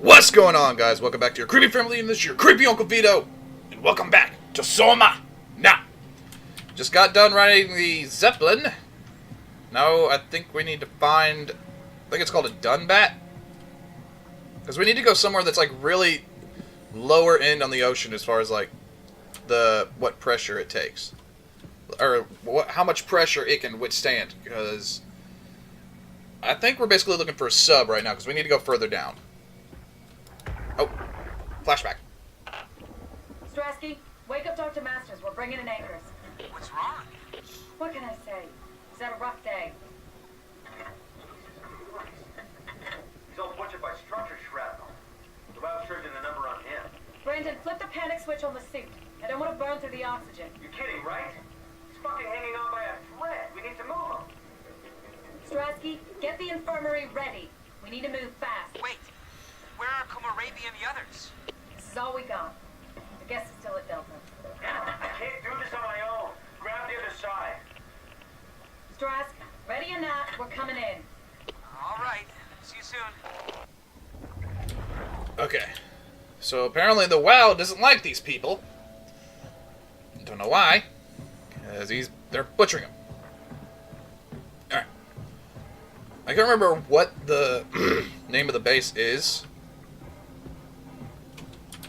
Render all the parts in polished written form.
What's going on, guys? Welcome back to your creepy family, and this is your creepy Uncle Vito. And welcome back to Soma. Now, just got done riding the Zeppelin. Now, I think we need to find, I think it's called a Dunbat. Because we need to go somewhere that's like really lower end on the ocean as far as like what pressure it takes. Or how much pressure it can withstand. Because I think we're basically looking for a sub right now because we need to go further down. Oh, flashback. Strasky, wake up Dr. Masters. We're bringing in anchors. What's wrong? What can I say? He's had a rough day. He's all butchered by structure shrapnel. The lab surgeon the number on him. Brandon, flip the panic switch on the suit. I don't want to burn through the oxygen. You're kidding, right? He's fucking hanging on by a thread. We need to move him. Strasky, get the infirmary ready. We need to move fast. Wait, where are Komarabi and the others? This is all we got. The guest is still at Delta. I can't do this on my own. Grab the other side. Strask, ready or not, we're coming in. All right, see you soon. Okay. So apparently the WoW doesn't like these people. Don't know why. Because they're butchering them. Alright. I can't remember what the name of the base is.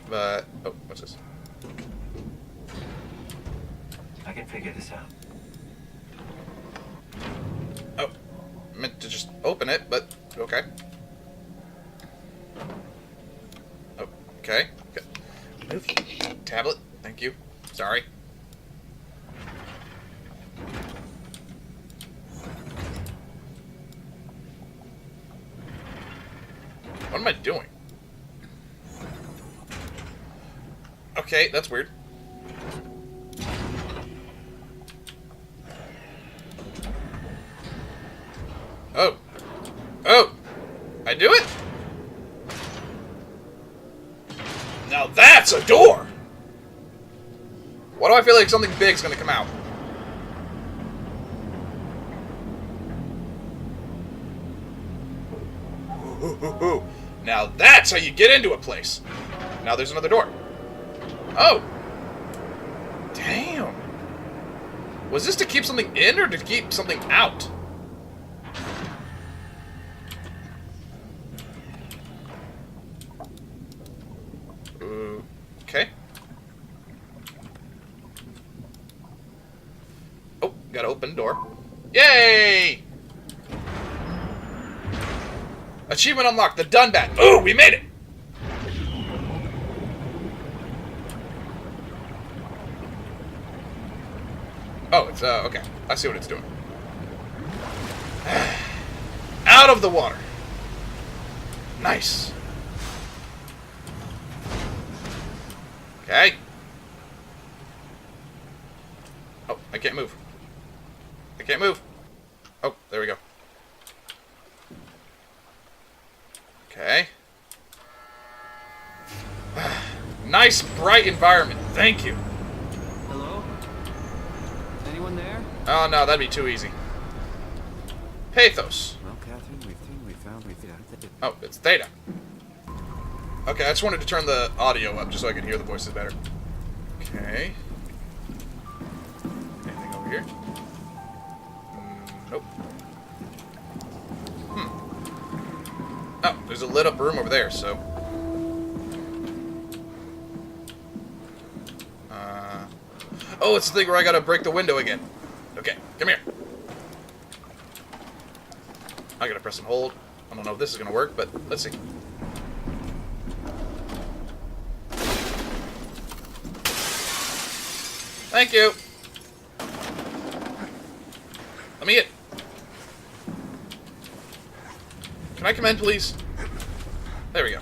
But, oh, what's this? I can figure this out. Oh, I meant to just open it, but okay. Okay. Move. Tablet, thank you. Sorry. What am I doing? Okay, that's weird. Oh. Oh! I do it? Now that's a door! Why do I feel like something big's gonna come out? Ooh. Now that's how you get into a place. Now there's another door. Oh! Damn! Was this to keep something in or to keep something out? Okay. Oh, got an open door. Yay! Achievement unlocked, the Dunbat. Ooh, we made it! Oh, it's, okay. I see what it's doing. Out of the water. Nice. Okay. Oh, I can't move. I can't move. Oh, there we go. Okay. Nice, bright environment. Thank you. Hello? Anyone there? Oh, no, that'd be too easy. Pathos. Well, Catherine, we found. Oh, it's Theta. Okay, I just wanted to turn the audio up just so I could hear the voices better. Okay. Anything over here? Nope. Oh, there's a lit up room over there, so. Oh, it's the thing where I gotta break the window again. Okay, come here. I gotta press and hold. I don't know if this is gonna work, but let's see. Thank you. Let me in. Can I come in, please? There we go.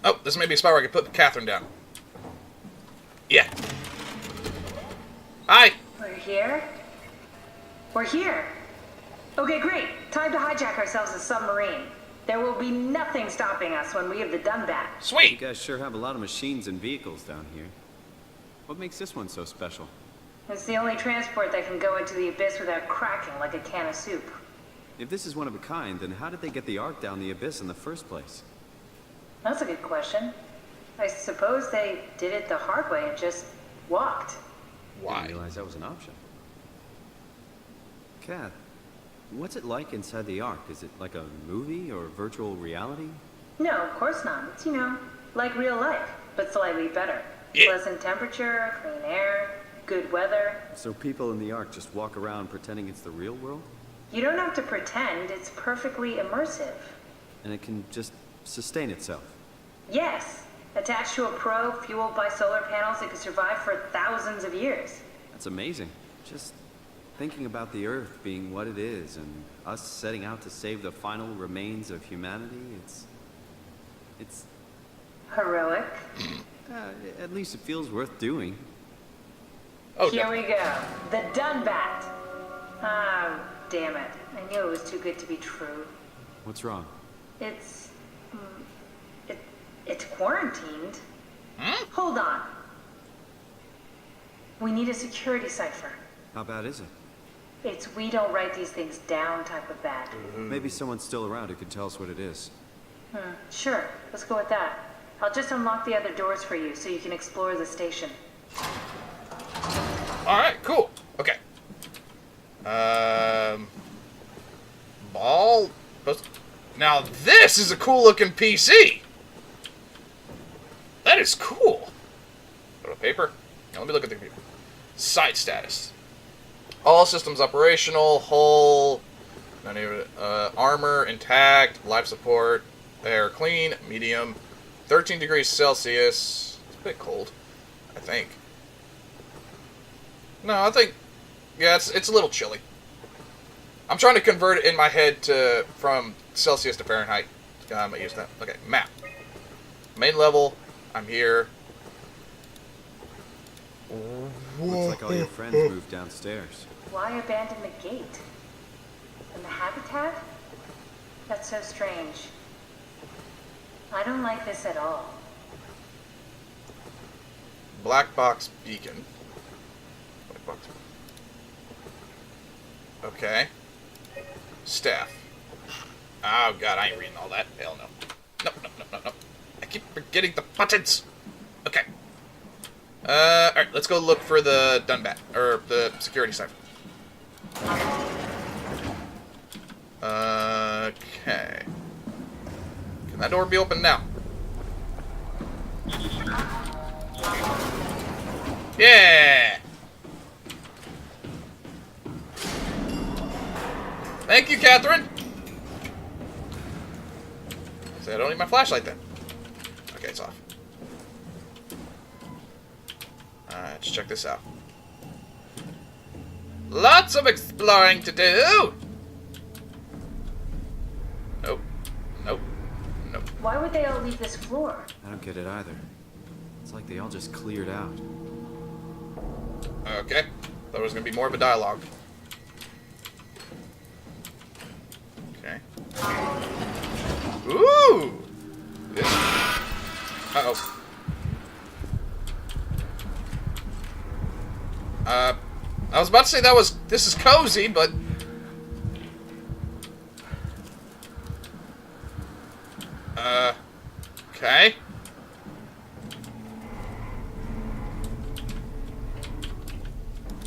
Oh, this may be a spot where I can put Catherine down. Yeah. Hi. We're here? We're here. Okay, great. Time to hijack ourselves a submarine. There will be nothing stopping us when we have the Dunbat. You Sweet. guys sure have a lot of machines and vehicles down here. What makes this one so special? It's the only transport that can go into the abyss without cracking like a can of soup. If this is one of a kind, then how did they get the Ark down the abyss in the first place? That's a good question. I suppose they did it the hard way and just walked. Why? Didn't realize that was an option. Kath, what's it like inside the Ark? Is it like a movie or virtual reality? No, of course not. It's, like real life, but slightly better. Yeah. Pleasant temperature, clean air, good weather. So people in the Ark just walk around pretending it's the real world? You don't have to pretend, it's perfectly immersive. And it can just sustain itself? Yes, attached to a probe fueled by solar panels, it could survive for thousands of years. That's amazing. Just thinking about the Earth being what it is and us setting out to save the final remains of humanity, it's Heroic. at least it feels worth doing. Oh, Here definitely. we go. The Dunbat. Ah, damn it. I knew it was too good to be true. What's wrong? It's... it's quarantined. Hmm? Hold on. We need a security cipher. How bad is it? It's we don't write these things down type of bad. Maybe someone's still around who can tell us what it is. Sure, let's go with that. I'll just unlock the other doors for you so you can explore the station. Alright, cool. Okay. Ball. Now this is a cool looking PC. That is cool. Little paper. Now, let me look at the computer. Site status. All systems operational. Hull. None of it. Armor intact. Life support. Air clean. Medium. 13 degrees Celsius. It's a bit cold, I think. No, I think, yeah, it's a little chilly. I'm trying to convert it in my head from Celsius to Fahrenheit. I'm gonna use that. Okay, map. Main level. I'm here. Looks like all your friends moved downstairs. Why abandon the gate? And the habitat? That's so strange. I don't like this at all. Black box beacon. Black box. Okay. Staff. Oh god, I ain't reading all that. Hell no. No. I keep forgetting the buttons. Okay. Alright, let's go look for the Dunbat. Or the security cipher. Okay. Can that door be opened now? Yeah! Thank you, Catherine! See, I don't need my flashlight then. Okay, it's off. Alright, let's check this out. Lots of exploring to do! Nope. Why would they all leave this floor? I don't get it either. It's like they all just cleared out. Okay. Thought it was going to be more of a dialogue. Okay. Ooh! This. Uh-oh. I was about to say this is cozy, but... Okay.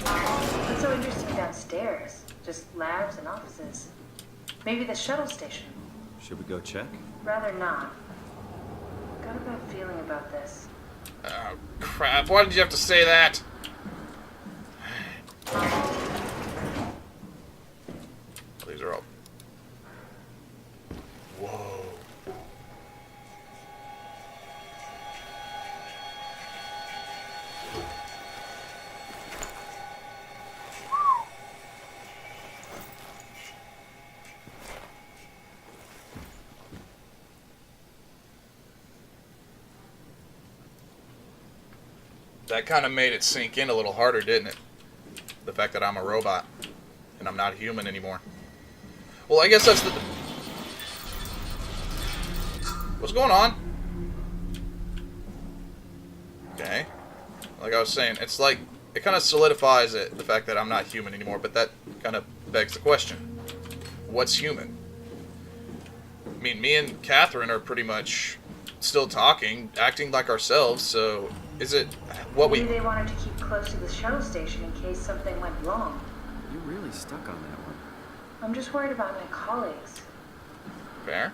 What's so interesting downstairs? Just labs and offices. Maybe the shuttle station. Should we go check? Rather not. Got a bad feeling about this. Oh, crap. Why did you have to say that? These are all... Whoa. That kind of made it sink in a little harder, didn't it? The fact that I'm a robot and I'm not human anymore. Well, I guess that's the... What's going on? Okay. Like I was saying, it's like... It kind of solidifies it, the fact that I'm not human anymore, but that kind of begs the question. what's human? I mean, me and Catherine are pretty much still talking, acting like ourselves, so is it what Maybe they wanted to keep close to the shuttle station in case something went wrong. You're really stuck on that one. I'm just worried about my colleagues. Fair.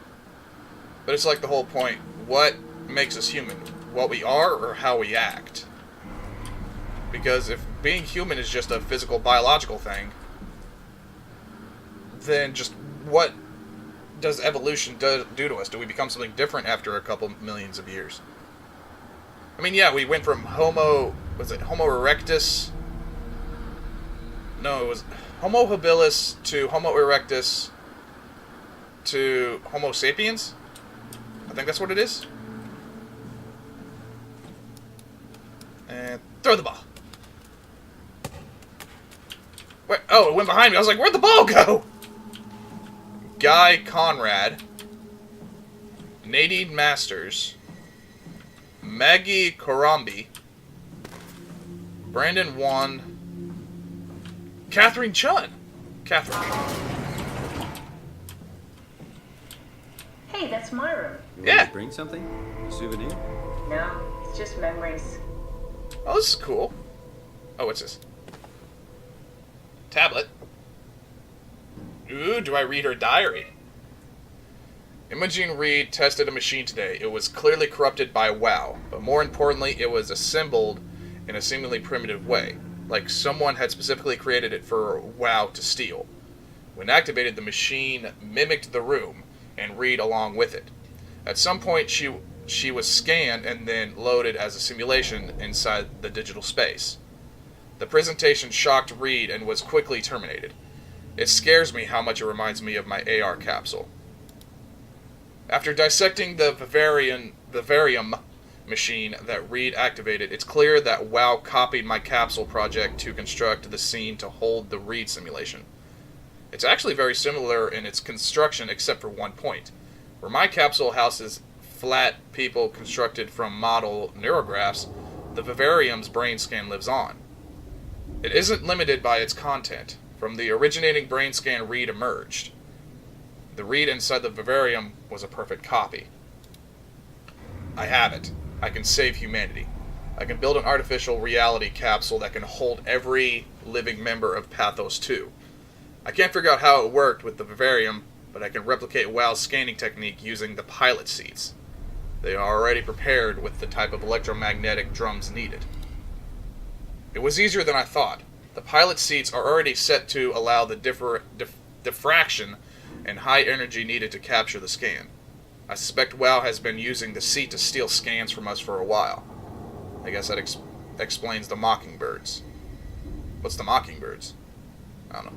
But it's like the whole point. What makes us human? What we are or how we act? Because if being human is just a physical, biological thing, then just what does evolution do to us? Do we become something different after a couple millions of years? I mean, yeah, we went from Homo erectus? No, it was Homo habilis to Homo erectus to Homo sapiens? I think that's what it is. And throw the ball. Wait, oh, it went behind me. I was like, where'd the ball go? Guy Conrad, Nadine Masters, Maggie Korambi, Brandon Wan, Catherine Chun. Catherine. Hey, that's my room. You Yeah. want to bring something? A souvenir? No, it's just memories. Oh, this is cool. Oh, what's this? Tablet. Ooh, do I read her diary? Imogene Reed tested a machine today. It was clearly corrupted by WoW, but more importantly, it was assembled in a seemingly primitive way, like someone had specifically created it for WoW to steal. When activated, the machine mimicked the room, and Reed along with it. At some point, she was scanned and then loaded as a simulation inside the digital space. The presentation shocked Reed and was quickly terminated. It scares me how much it reminds me of my AR capsule. After dissecting the Vivarium machine that Reed activated, it's clear that WoW copied my capsule project to construct the scene to hold the Reed simulation. It's actually very similar in its construction except for one point. Where my capsule houses flat people constructed from model neurographs, the Vivarium's brain scan lives on. It isn't limited by its content. From the originating brain scan, Reed emerged. The Reed inside the Vivarium was a perfect copy. I have it. I can save humanity. I can build an artificial reality capsule that can hold every living member of Pathos 2. I can't figure out how it worked with the Vivarium, but I can replicate WoW's scanning technique using the pilot seats. They are already prepared with the type of electromagnetic drums needed. It was easier than I thought. The pilot seats are already set to allow the diffraction and high energy needed to capture the scan. I suspect WoW has been using the seat to steal scans from us for a while. I guess that explains the Mockingbirds. What's the Mockingbirds? I don't know.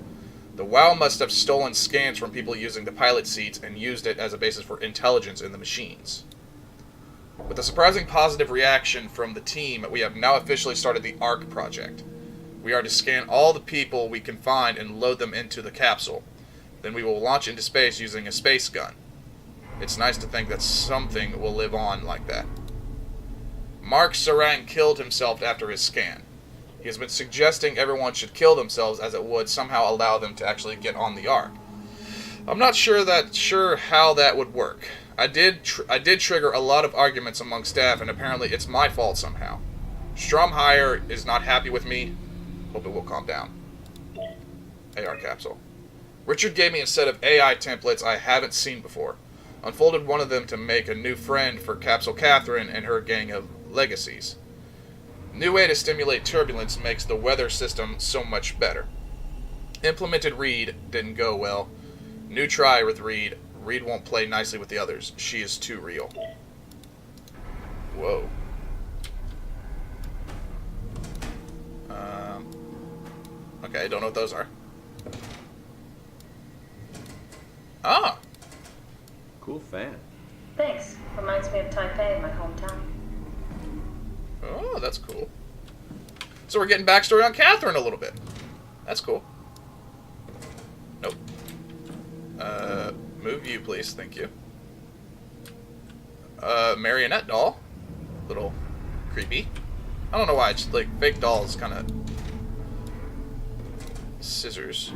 The WoW must have stolen scans from people using the pilot seats and used it as a basis for intelligence in the machines. With a surprising positive reaction from the team, we have now officially started the ARC project. We are to scan all the people we can find and load them into the capsule. Then we will launch into space using a space gun. It's nice to think that something will live on like that. Mark Sarang killed himself after his scan. He has been suggesting everyone should kill themselves as it would somehow allow them to actually get on the Ark. I'm not sure how that would work. I did trigger a lot of arguments among staff, and apparently it's my fault somehow. Stromhire is not happy with me. Hope it will calm down. AR capsule. Richard gave me a set of AI templates I haven't seen before. Unfolded one of them to make a new friend for Capsule Catherine and her gang of legacies. New way to stimulate turbulence makes the weather system so much better. Implemented Reed didn't go well. New try with Reed. Reed won't play nicely with the others. She is too real. Whoa. Okay, I don't know what those are. Ah! Cool fan. Thanks. Reminds me of Taipei, my hometown. Oh, that's cool. So we're getting backstory on Catherine a little bit. That's cool. Nope. Move view, please. Thank you. Marionette doll. Little creepy. I don't know why. It's like fake dolls, kind of. Scissors.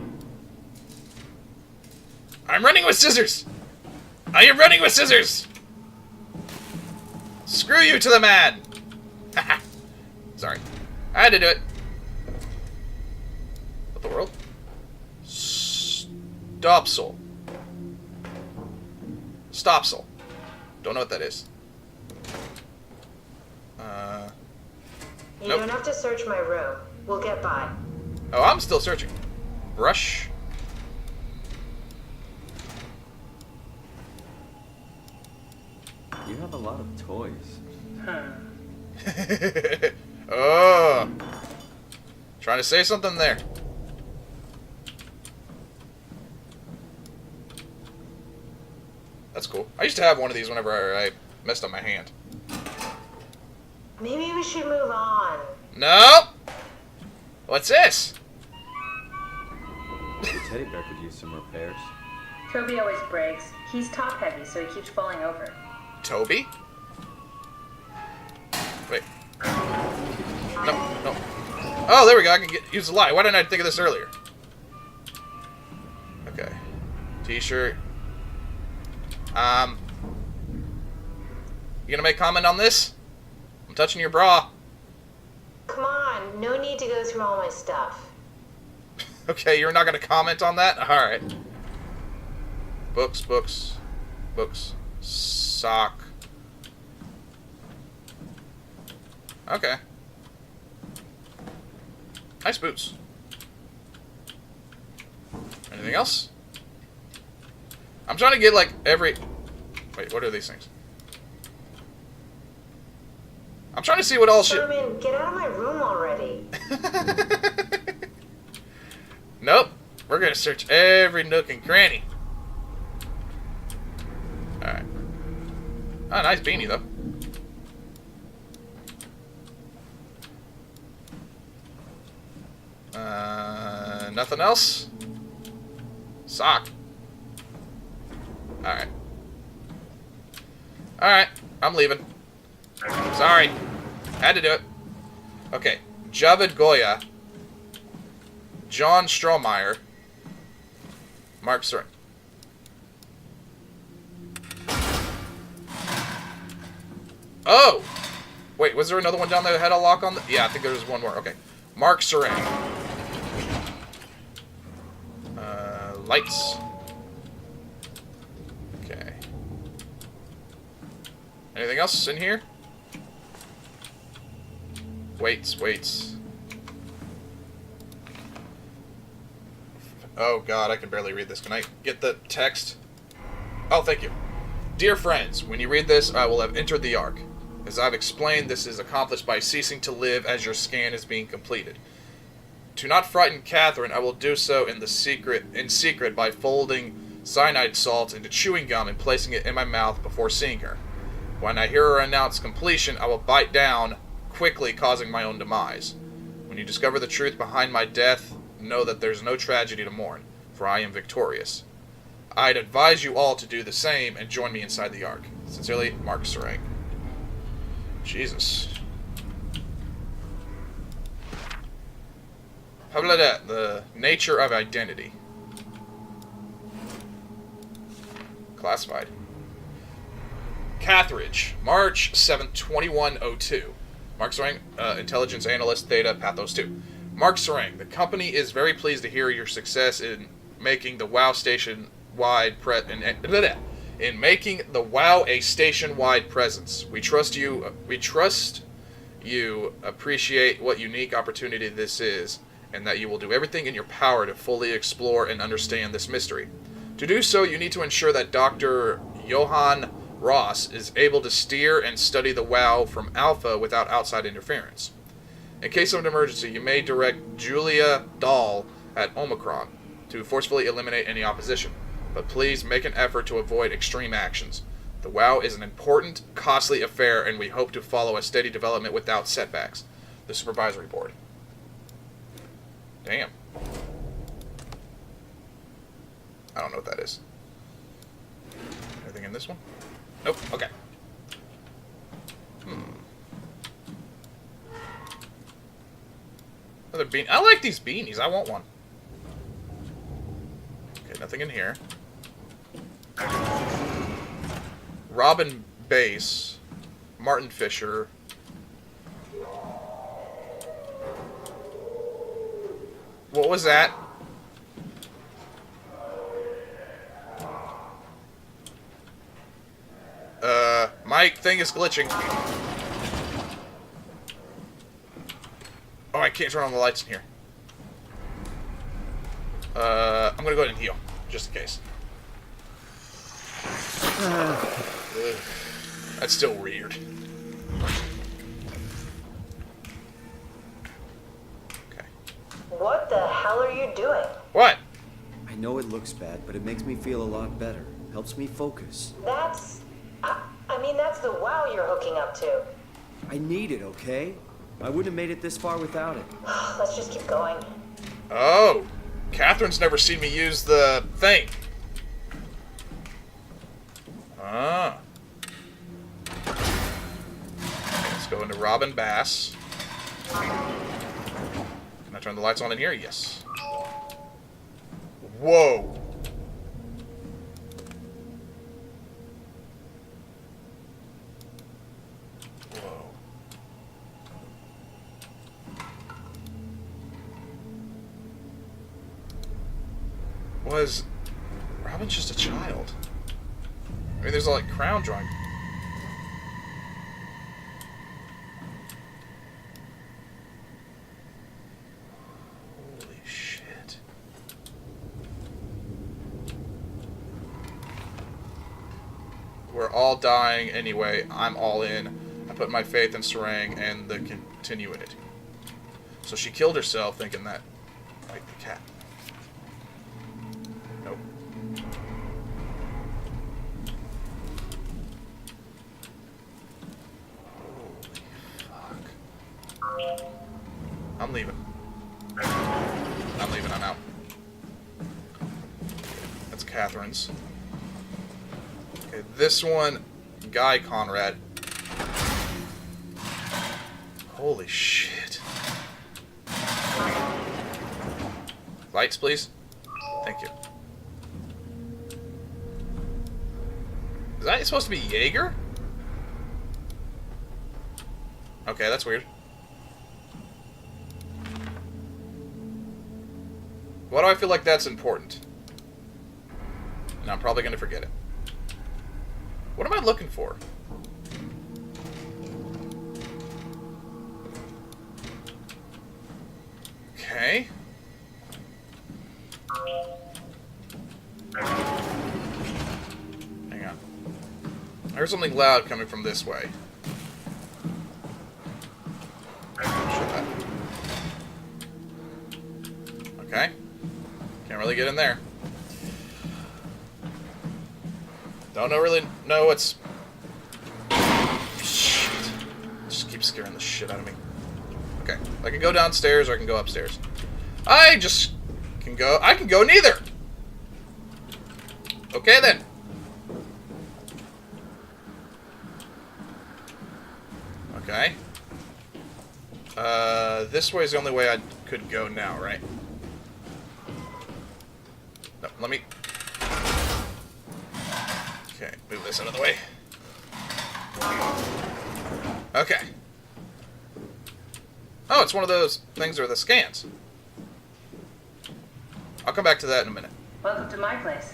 I'm running with scissors! I am running with scissors! Screw you to the man! Haha. Sorry. I had to do it. What the world? Stopsel. Stopsel. Don't know what that is. You Nope. don't have to search my room. We'll get by. Oh, I'm still searching. Brush. You have a lot of toys. Oh. Trying to say something there. That's cool. I used to have one of these whenever I messed up my hand. Maybe we should move on. Nope. What's this? The teddy bear could use some repairs. Toby always breaks. He's top heavy, so he keeps falling over. Toby? Wait. No, no. Oh, there we go. I can use the light. Why didn't I think of this earlier? Okay. T-shirt. You gonna make comment on this? I'm touching your bra. Come on, no need to go through all my stuff. Okay, you're not gonna comment on that? Alright. Books, books, books. Sock. Okay. Nice boots. Anything else? I'm trying to get like every... Wait, what are these things? I'm trying to see what all shit... Sherman, get out of my room already. Nope. We're gonna search every nook and cranny. Alright. Oh, nice beanie though. Nothing else? Sock. Alright. Alright. I'm leaving. Sorry. Had to do it. Okay. Javid Goya. John Strohmeyer. Mark Soren. Oh! Wait, was there another one down there that had a lock on the... Yeah, I think there was one more. Okay. Mark Soren. Lights. Okay. Anything else in here? Weights, weights. Oh god, I can barely read this. Can I get the text? Oh, thank you. Dear friends, when you read this, I will have entered the Ark. As I've explained, this is accomplished by ceasing to live as your scan is being completed. To not frighten Catherine, I will do so in secret by folding cyanide salts into chewing gum and placing it in my mouth before seeing her. When I hear her announce completion, I will bite down, quickly causing my own demise. When you discover the truth behind my death, know that there's no tragedy to mourn, for I am victorious. I'd advise you all to do the same and join me inside the Ark. Sincerely, Mark Serang. Jesus. How about that? The nature of identity. Classified. Cathridge, March 7th, 2102. Mark Serang, Intelligence Analyst, Theta, Pathos 2. Mark Serang, the company is very pleased to hear your success in making the WoW station-wide in making the WoW a station-wide presence. We trust you appreciate what unique opportunity this is, and that you will do everything in your power to fully explore and understand this mystery. To do so, you need to ensure that Dr. Johann Ross is able to steer and study the WoW from Alpha without outside interference. In case of an emergency, you may direct Julia Dahl at Omicron to forcefully eliminate any opposition, but please make an effort to avoid extreme actions. The WoW is an important, costly affair, and we hope to follow a steady development without setbacks. The Supervisory Board. Damn. I don't know what that is. Anything in this one? Nope. Okay. Another bean. I like these beanies. I want one. Okay, nothing in here. Robin Bass, Martin Fisher. What was that? My thing is glitching. Oh, I can't turn on the lights in here. I'm gonna go ahead and heal, just in case. Ugh. That's still weird. Okay. What the hell are you doing? What? I know it looks bad, but it makes me feel a lot better. Helps me focus. That's... I mean, that's the wow you're hooking up to. I need it, okay? I wouldn't have made it this far without it. Let's just keep going. Oh, Catherine's never seen me use the thing. Ah. Let's go into Robin Bass. Can I turn the lights on in here? Yes. Whoa. Whoa. Was Robin's just a child? I mean, there's like crown drawing. Holy shit. We're all dying anyway. I'm all in. I put my faith in Sarang and the continuity. So she killed herself thinking that, like the cat. Nope. Holy fuck. I'm leaving. I'm leaving, I'm out. That's Catherine's. Okay, this one, Guy Conrad. Holy shit. Lights, please. Thank you. Is that supposed to be Jaeger? Okay, that's weird. Why do I feel like that's important? And I'm probably going to forget it. What am I looking for? Okay. Hang on. I heard something loud coming from this way. Shut up. Okay. Can't really get in there. Don't really know what's... Shit. Just keeps scaring the shit out of me. Okay. I can go downstairs or I can go upstairs. I just can go... I can go neither! Okay then. Okay. This way is the only way I could go now, right? No, let me... Okay, move this out of the way. Okay. Oh, it's one of those things where the scans. I'll come back to that in a minute. Welcome to my place.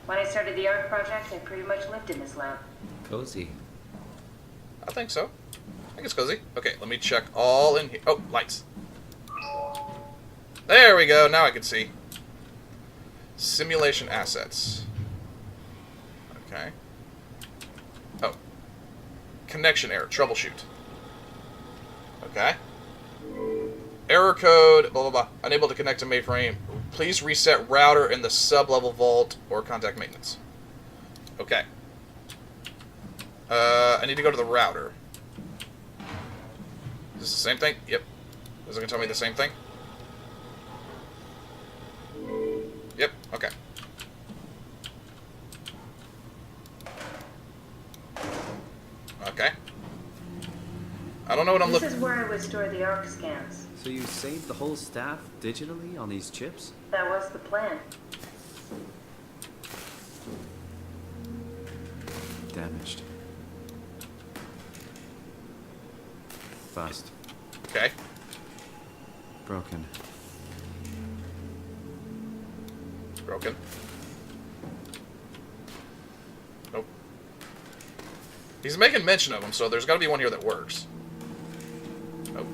When I started the art project, I pretty much lived in this lab. Cozy. I think so. I think it's cozy. Okay, let me check all in here. Oh, lights. There we go. Now I can see. Simulation assets. Okay. Oh. Connection error. Troubleshoot. Okay. Error code, blah, blah, blah. Unable to connect to mainframe. Please reset router in the sub-level vault or contact maintenance. Okay. I need to go to the router. Is this the same thing? Yep. Is it going to tell me the same thing? Yep, okay. Okay. I don't know what I'm looking... This is where I would store the ARC scans. So you saved the whole staff digitally on these chips? That was the plan. Damaged. Bust. Okay. Broken. Broken. Nope. He's making mention of them, so there's got to be one here that works. Nope.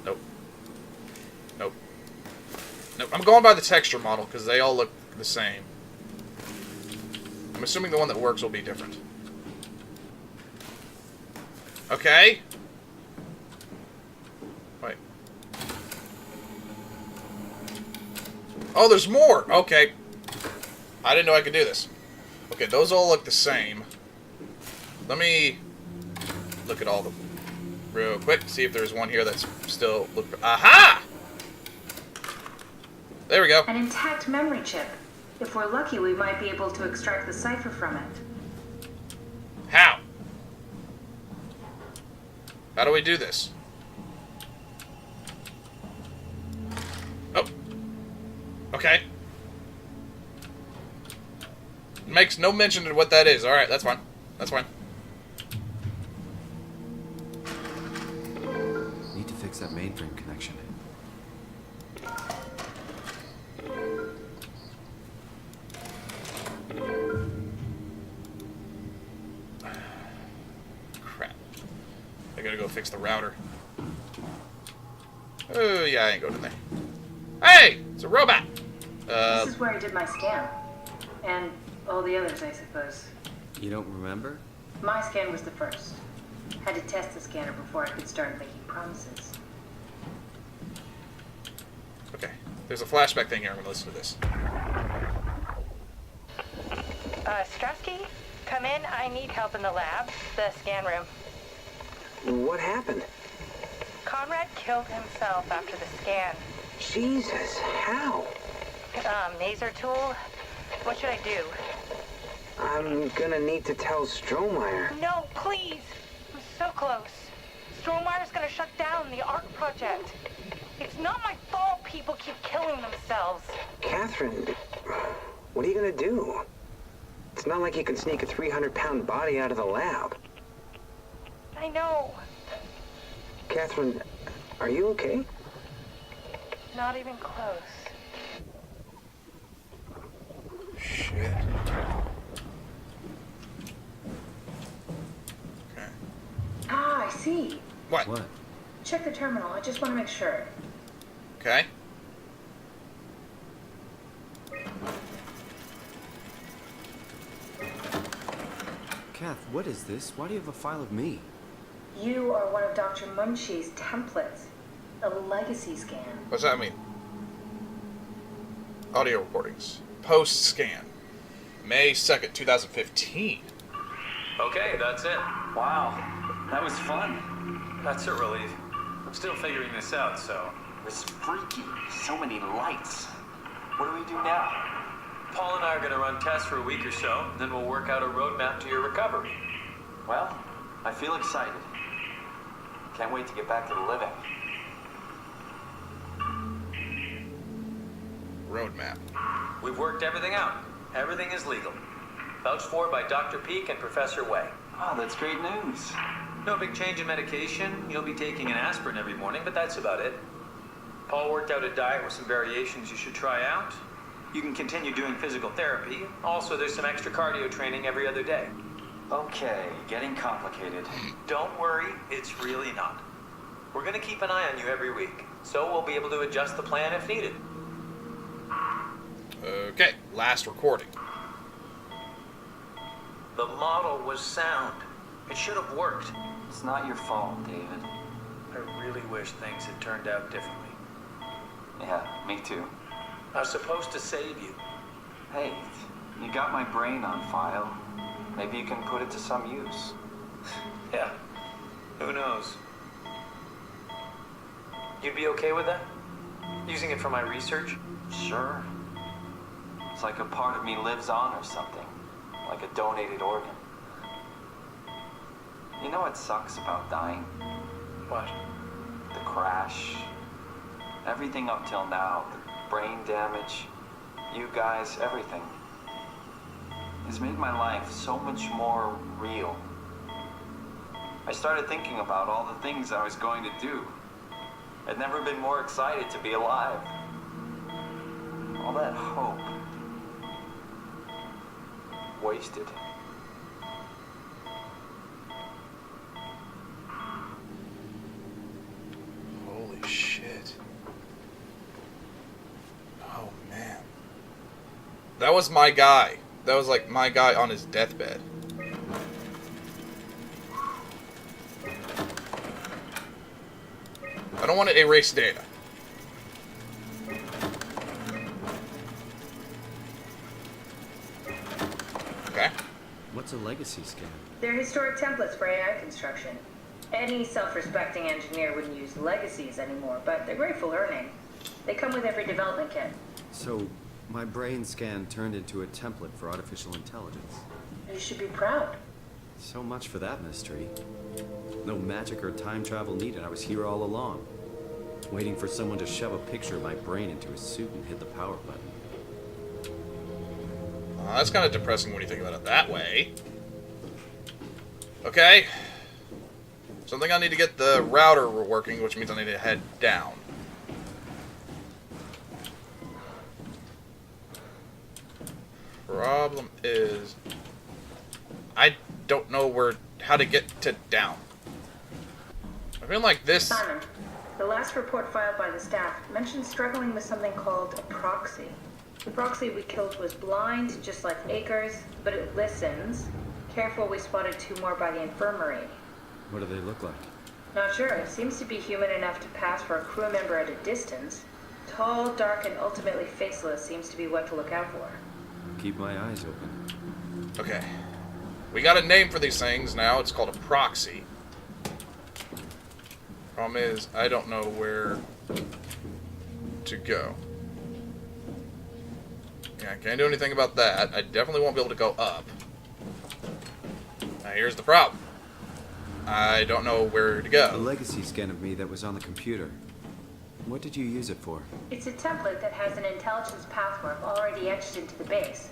Nope. Nope. Nope. I'm going by the texture model because they all look the same. I'm assuming the one that works will be different. Okay. Wait. Oh, there's more! Okay. I didn't know I could do this. Okay, those all look the same. Let me look at all of them real quick, see if there's one here that's still... Aha! There we go. An intact memory chip. If we're lucky, we might be able to extract the cipher from it. How? How do we do this? Oh. Okay. Makes no mention of what that is. Alright, that's fine. That's fine. Need to fix that mainframe connection. Crap. I gotta go fix the router. Oh, yeah, I ain't going in there. Hey! It's a robot! This is where I did my scan. And all the others, I suppose. You don't remember? My scan was the first. Had to test the scanner before I could start making promises. Okay. There's a flashback thing here. I'm gonna listen to this. Strasky, come in. I need help in the lab, the scan room. What happened? Conrad killed himself after the scan. Jesus, how? Maser tool. What should I do? I'm gonna need to tell Strohmeyer. No, please. I'm so close. Strohmeyer's gonna shut down the ARC project. It's not my fault people keep killing themselves. Catherine, what are you gonna do? It's not like you can sneak a 300-pound body out of the lab. I know. Catherine, are you okay? Not even close. Shit. Okay. Ah, I see. What? What? Check the terminal. I just want to make sure. Okay. Kath, what is this? Why do you have a file of me? You are one of Dr. Munchie's templates. A legacy scan. What's that mean? Audio recordings. Post-scan. May 2nd, 2015. Okay, that's it. Wow, that was fun. That's a relief. I'm still figuring this out, so... It was freaky. So many lights. What do we do now? Paul and I are going to run tests for a week or so, and then we'll work out a roadmap to your recovery. Well, I feel excited. Can't wait to get back to the living. Roadmap. We've worked everything out. Everything is legal. Vouched for by Dr. Peak and Professor Way. Oh, that's great news. No big change in medication. You'll be taking an aspirin every morning, but that's about it. Paul worked out a diet with some variations you should try out. You can continue doing physical therapy. Also, there's some extra cardio training every other day. Okay, getting complicated. Don't worry, it's really not. We're going to keep an eye on you every week, so we'll be able to adjust the plan if needed. Okay, last recording. The model was sound. It should have worked. It's not your fault, David. I really wish things had turned out differently. Yeah, me too. I was supposed to save you. Hey, you got my brain on file. Maybe you can put it to some use. Yeah, who knows? You'd be okay with that? Using it for my research? Sure. It's like a part of me lives on or something. Like a donated organ. You know what sucks about dying? What? The crash. Everything up till now. The brain damage. You guys, everything. has made my life so much more real. I started thinking about all the things I was going to do. I'd never been more excited to be alive. All that hope. Wasted. Holy shit. Oh, man. That was my guy. That was like my guy on his deathbed. I don't want to erase data. Okay. What's a legacy scan? They're historic templates for AI construction. Any self-respecting engineer wouldn't use legacies anymore, but they're great for learning. They come with every development kit. So, my brain scan turned into a template for artificial intelligence. You should be proud. So much for that mystery. No magic or time travel needed. I was here all along. Waiting for someone to shove a picture of my brain into a suit and hit the power button. That's kind of depressing when you think about it that way. Okay. So I think I need to get the router working, which means I need to head down. Problem is, I don't know how to get to down. I feel like this. Simon, the last report filed by the staff mentioned struggling with something called a proxy. The proxy we killed was blind, just like Akers, but it listens. Careful, we spotted 2 more by the infirmary. What do they look like? Not sure. It seems to be human enough to pass for a crew member at a distance. Tall, dark, and ultimately faceless seems to be what to look out for. Keep my eyes open. Okay. We got a name for these things now. It's called a proxy. Problem is, I don't know where to go. Yeah, I can't do anything about that. I definitely won't be able to go up. Now here's the problem. I don't know where to A go. legacy scan of me that was on the computer. What did you use it for? It's a template that has an intelligence pathwork already etched into the base.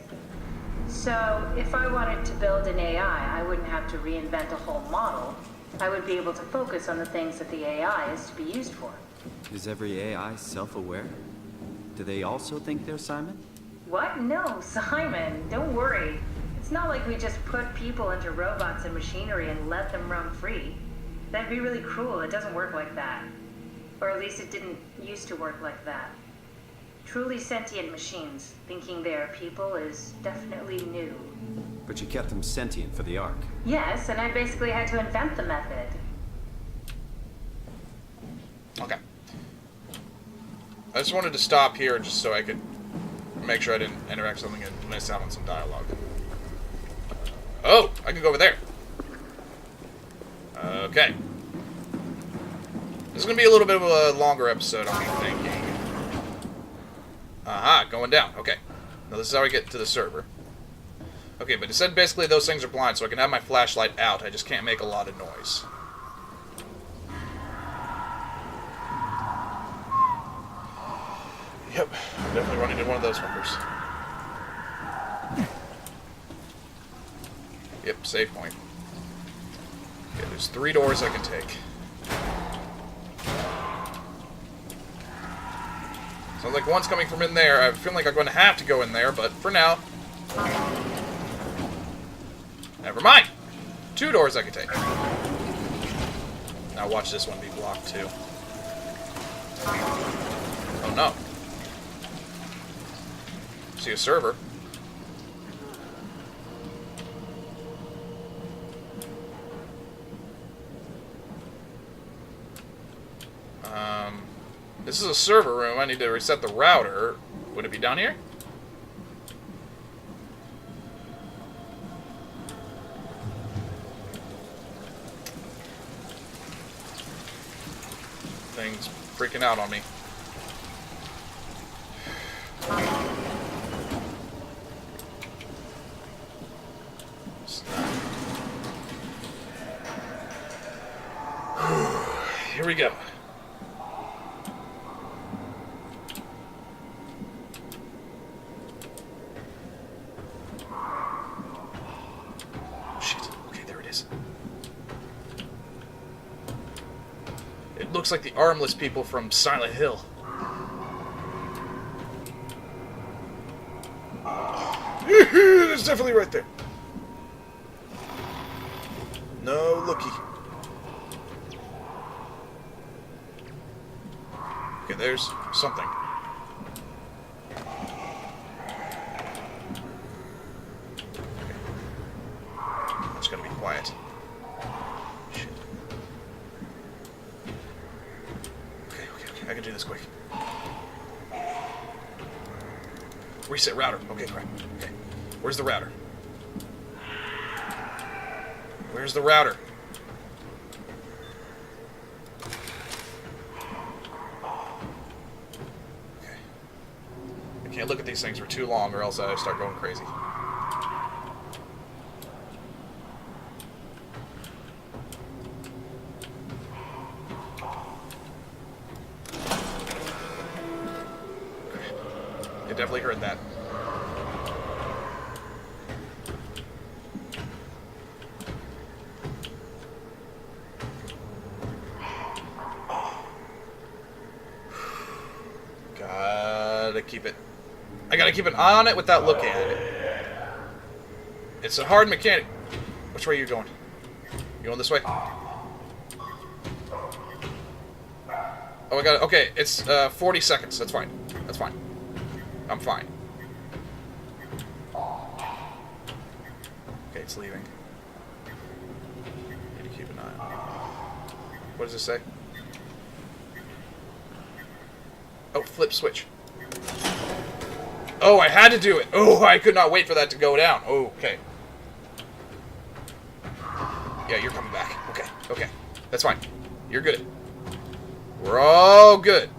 So, if I wanted to build an AI, I wouldn't have to reinvent a whole model. I would be able to focus on the things that the AI is to be used for. Is every AI self-aware? Do they also think they're Simon? What? No, Simon, don't worry. It's not like we just put people into robots and machinery and let them roam free. That'd be really cruel. It doesn't work like that. Or at least it didn't used to work like that. Truly sentient machines, thinking they are people is definitely new. But you kept them sentient for the Ark. Yes, and I basically had to invent the method. Okay. I just wanted to stop here just so I could make sure I didn't interact with something and miss out on some dialogue. Oh, I can go over there. Okay. This is going to be a little bit of a longer episode, I'm thinking. Aha, going down. Okay. Now this is how I get to the server. Okay, but it said basically those things are blind, so I can have my flashlight out. I just can't make a lot of noise. Yep, I'm definitely running into one of those fuckers. Yep, save point. Okay, there's 3 doors I can take. Sounds like one's coming from in there. I feel like I'm going to have to go in there, but for now... Never mind! 2 doors I can take. Now watch this one be blocked, too. Oh, no. See a server. This is a server room. I need to reset the router. Would it be down here? Thing's freaking out on me. Here we go. It looks like the armless people from Silent Hill. It's definitely right there. No looky. Okay, there's something. I'm just gonna be quiet. Shit. Okay, I can do this quick. Reset router. Okay, crap. Okay. Where's the router? Where's the router? Okay. I can't look at these things for too long or else I start going crazy. I definitely heard that. Gotta keep it. I gotta keep an eye on it without looking at it. It's a hard mechanic. Which way are you going? You going this way? Oh, I got it. Okay, it's 40 seconds. That's fine. That's fine. I'm fine. Okay, it's leaving. Need to keep an eye on it. What does this say? Oh, flip switch. Oh, I had to do it. Oh, I could not wait for that to go down. Oh, okay. Yeah, you're coming back. Okay, okay. That's fine. You're good. We're all good.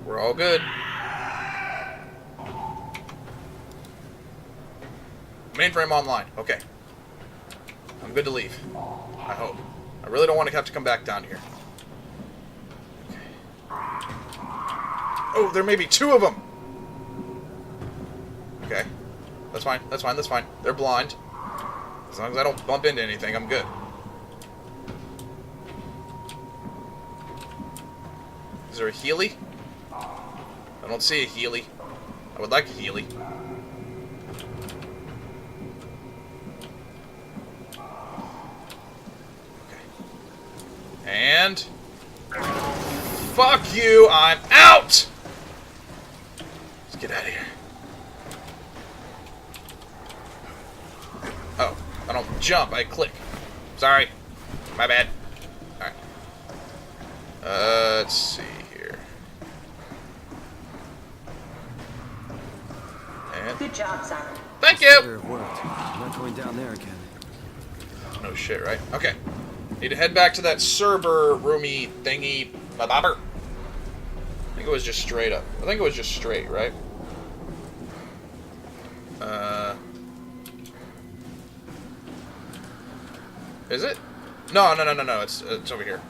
We're all good. Mainframe online. Okay. I'm good to leave. I hope. I really don't want to have to come back down here. Okay. Oh, there may be two of them. Okay. That's fine. That's fine. That's fine. They're blind. As long as I don't bump into anything, I'm good. Is there a Healy? I don't see a Healy. I would like a Healy. Okay. And... fuck you! I'm out! Let's get out of here. Oh, I don't jump, I click. Sorry. My bad. Alright. Let's see here. And Good job, Simon. thank you! Better have worked. I'm not going down there again. No shit, right? Okay. Need to head back to that server roomy thingy. Babber. I think it was just straight up. I think it was just straight, right? Is it? No. It's over here.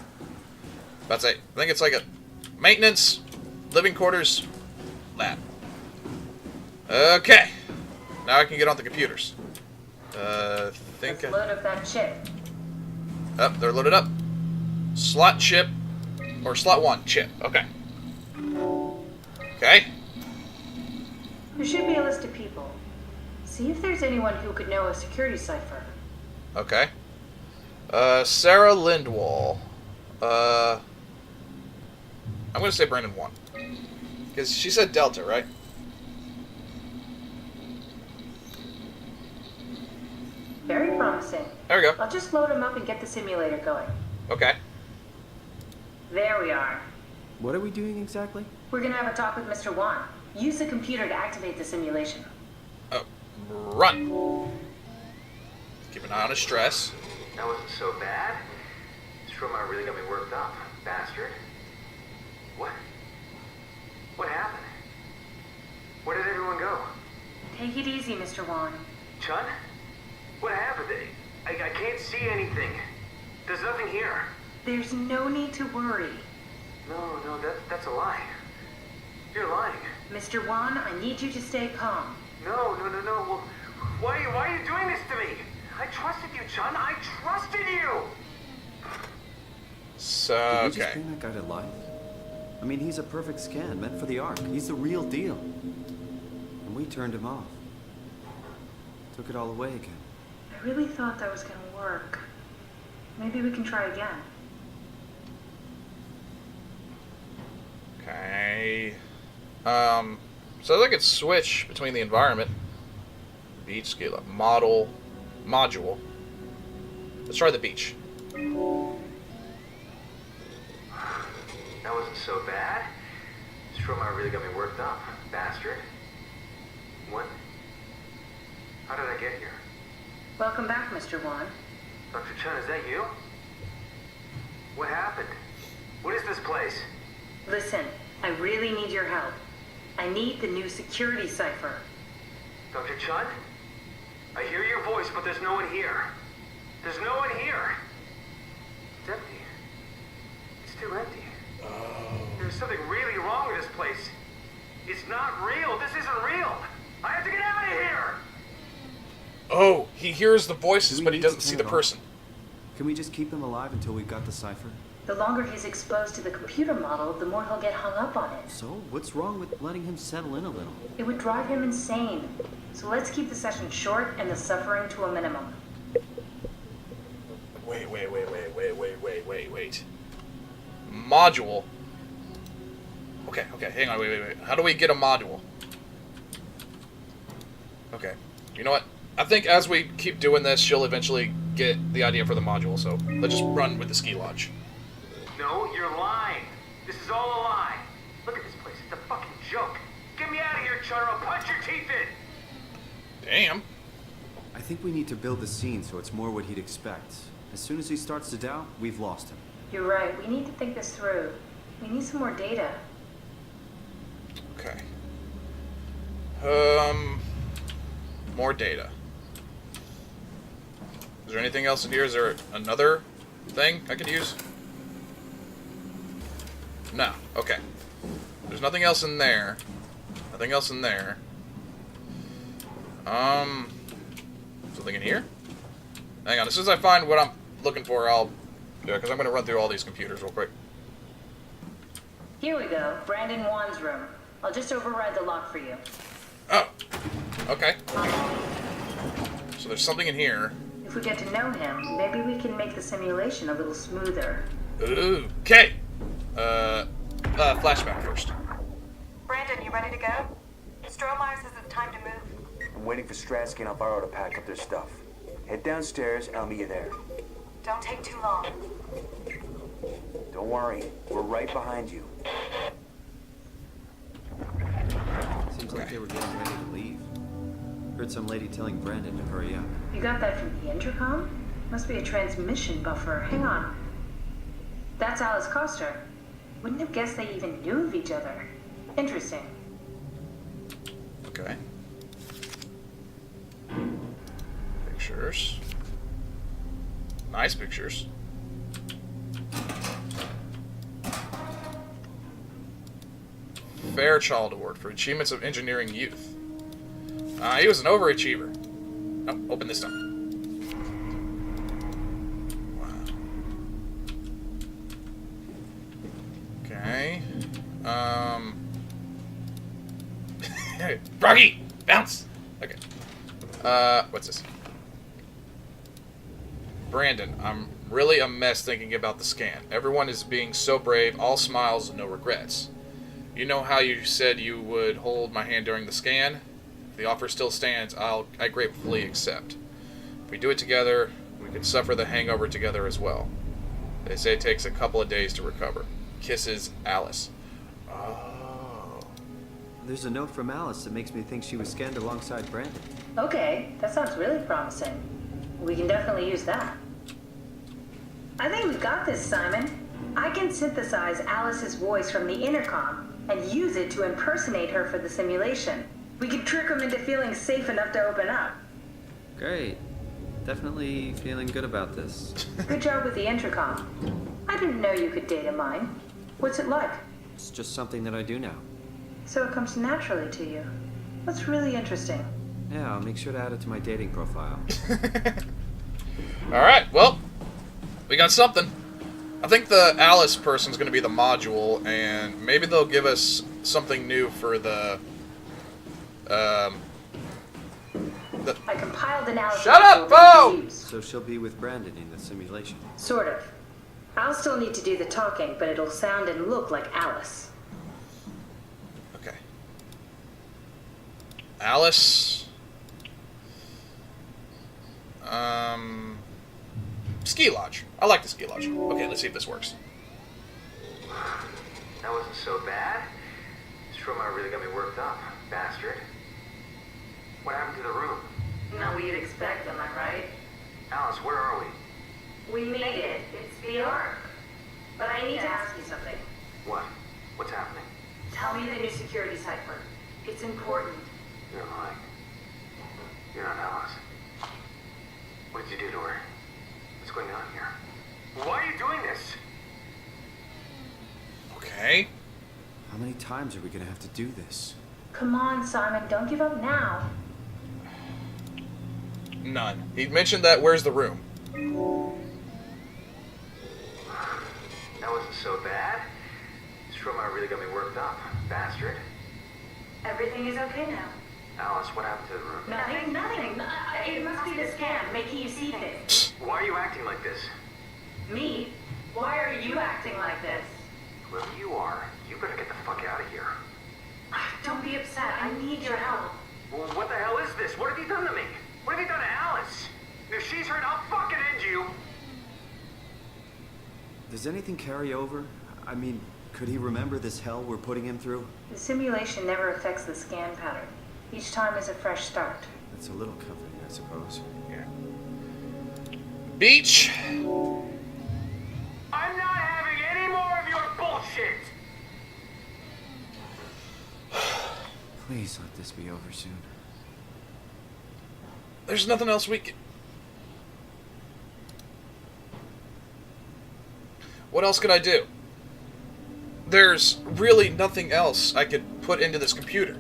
That's it. I think it's like a maintenance, living quarters, lab. Okay. Now I can get on the computers. Let's load up that chip. Oh, they're loaded up. Slot chip, or slot 1 chip. Okay. Okay. There should be a list of people. See if there's anyone who could know a security cipher. Okay. Sarah Lindwall. I'm gonna say Brandon 1. Because she said Delta, right? Very promising. There we go. I'll just load him up and get the simulator going. Okay. There we are. What are we doing exactly? We're gonna have a talk with Mr. Wan. Use the computer to activate the simulation. Oh, run. Keep an eye on his stress. That wasn't so bad. Soma really got me worked up, bastard. What? What happened? Where did everyone go? Take it easy, Mr. Wan. Chun? What happened? I can't see anything. There's nothing here. There's no need to worry. No, that's a lie. You're lying. Mr. Wan, I need you to stay calm. No. Well, why are you doing this to me? I trusted you, Chun. I trusted you! So, Did we just okay. bring that guy to life? I mean, he's a perfect scan, meant for the Ark. He's the real deal. And we turned him off. Took it all away again. I really thought that was gonna work. Maybe we can try again. Okay. So I could switch between the environment, beach, scale up, module. Let's try the beach. That wasn't so bad. Stromae really got me worked up, bastard. What? How did I get here? Welcome back, Mr. Wan. Dr. Chun, is that you? What happened? What is this place? Listen, I really need your help. I need the new security cipher. Dr. Chun? I hear your voice, but there's no one here. There's no one here. It's empty. It's too empty. There's something really wrong with this place. It's not real. This isn't real. I have to get out of here! Oh, he hears the voices, Do we but he need to doesn't see turn the it off? person. Can we just keep him alive until we've got the cipher? The longer he's exposed to the computer model, the more he'll get hung up on it. So, what's wrong with letting him settle in a little? It would drive him insane. So let's keep the session short and the suffering to a minimum. Wait. Module. Okay, hang on, wait. How do we get a module? Okay, you know what? I think as we keep doing this, she'll eventually get the idea for the module, so let's just run with the ski lodge. No, you're lying. This is all a lie. Look at this place. It's a fucking joke. Get me out of here, Chun, or I'll punch your teeth in. Damn. I think we need to build the scene so it's more what he'd expect. As soon as he starts to doubt, we've lost him. You're right. We need to think this through. We need some more data. Okay. More data. Is there anything else in here? Is there another thing I could use? No. Okay. There's nothing else in there. Nothing else in there. Something in here? Hang on. As soon as I find what I'm looking for, I'll do it, because I'm going to run through all these computers real quick. Here we go. Brandon Wan's room. I'll just override the lock for you. Oh. Okay. So there's something in here. If we get to know him, maybe we can make the simulation a little smoother. Okay. Flashback first. Brandon, you ready to go? Stromae says it's time to move. I'm waiting for Stratsky and Alvaro to pack up their stuff. Head downstairs and I'll meet you there. Don't take too long. Don't worry, we're right behind you. Seems like they were getting ready to leave. Heard some lady telling Brandon to hurry up. You got that from the intercom? Must be a transmission buffer. Hang on. That's Alice Coster. Wouldn't have guessed they even knew of each other. Interesting. Okay. Pictures. Nice pictures. Fairchild Award for Achievements of Engineering Youth. He was an overachiever. Oh, open this up. Wow. Okay. Froggy! Bounce! Okay. What's this? Brandon, I'm really a mess thinking about the scan. Everyone is being so brave, all smiles, no regrets. You know how you said you would hold my hand during the scan? If the offer still stands, I gratefully accept. If we do it together, we can suffer the hangover together as well. They say it takes a couple of days to recover. Kisses, Alice. Oh. There's a note from Alice that makes me think she was scanned alongside Brandon. Okay, that sounds really promising. We can definitely use that. I think we've got this, Simon. I can synthesize Alice's voice from the intercom and use it to impersonate her for the simulation. We can trick them into feeling safe enough to open up. Great. Definitely feeling good about this. Good job with the intercom. I didn't know you could data mine. What's it like? It's just something that I do now. So it comes naturally to you. That's really interesting. Yeah, I'll make sure to add it to my dating profile. Alright, well, we got something. I think the Alice person's going to be the module, and maybe they'll give us something new for the... I compiled analysis. Shut up, Bo! So she'll be with Brandon in the simulation. Sort of. I'll still need to do the talking, but it'll sound and look like Alice. Okay. Alice. Ski lodge. I like the ski lodge. Okay, let's see if this works. That wasn't so bad. Soma really got me worked up, bastard. What happened to the room? Not what you'd expect, am I right? Alice, where are we? We made it. It's the Ark. But I need to ask you something. What? What's happening? Tell me the new security cipher. It's important. You're lying. You're not Alice. What did you do to her? What's going on here? Why are you doing this? Okay. How many times are we gonna have to do this? Come on, Simon. Don't give up now. None. He mentioned that, where's the room? That wasn't so bad. Soma really got me worked up, bastard. Everything is okay now. Alice, what happened to the room? Nothing. It must be the scan making you see things. Why are you acting like this? Me? Why are you acting like this? Whoever you are, you better get the fuck out of here. Don't be upset. I need your help. Well, what the hell is this? What have you done to me? What have you done to Alice? If she's hurt, I'll fucking end you. Does anything carry over? I mean, could he remember this hell we're putting him through? The simulation never affects the scan pattern. Each time is a fresh start. That's a little comforting, I suppose. Yeah. Beach. I'm not having any more of your bullshit. Please let this be over soon. There's nothing else we can... What else could I do? There's really nothing else I could put into this computer.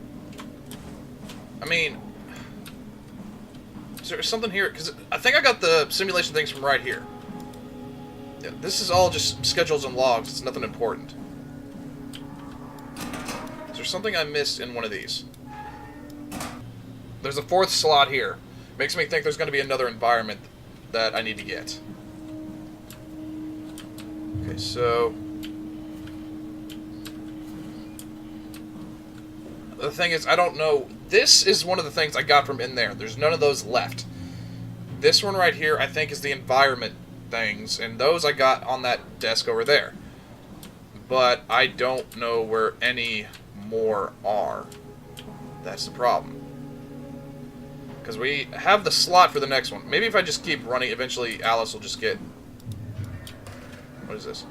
I mean... Is there something here? Because I think I got the simulation things from right here. Yeah, this is all just schedules and logs. It's nothing important. Is there something I missed in one of these? There's a fourth slot here. Makes me think there's going to be another environment that I need to get. Okay, so... The thing is, I don't know... This is one of the things I got from in there. There's none of those left. This one right here, I think, is the environment things, and those I got on that desk over there. But I don't know where any more are. That's the problem. Because we have the slot for the next one. Maybe if I just keep running, eventually Alice will just get... What is this?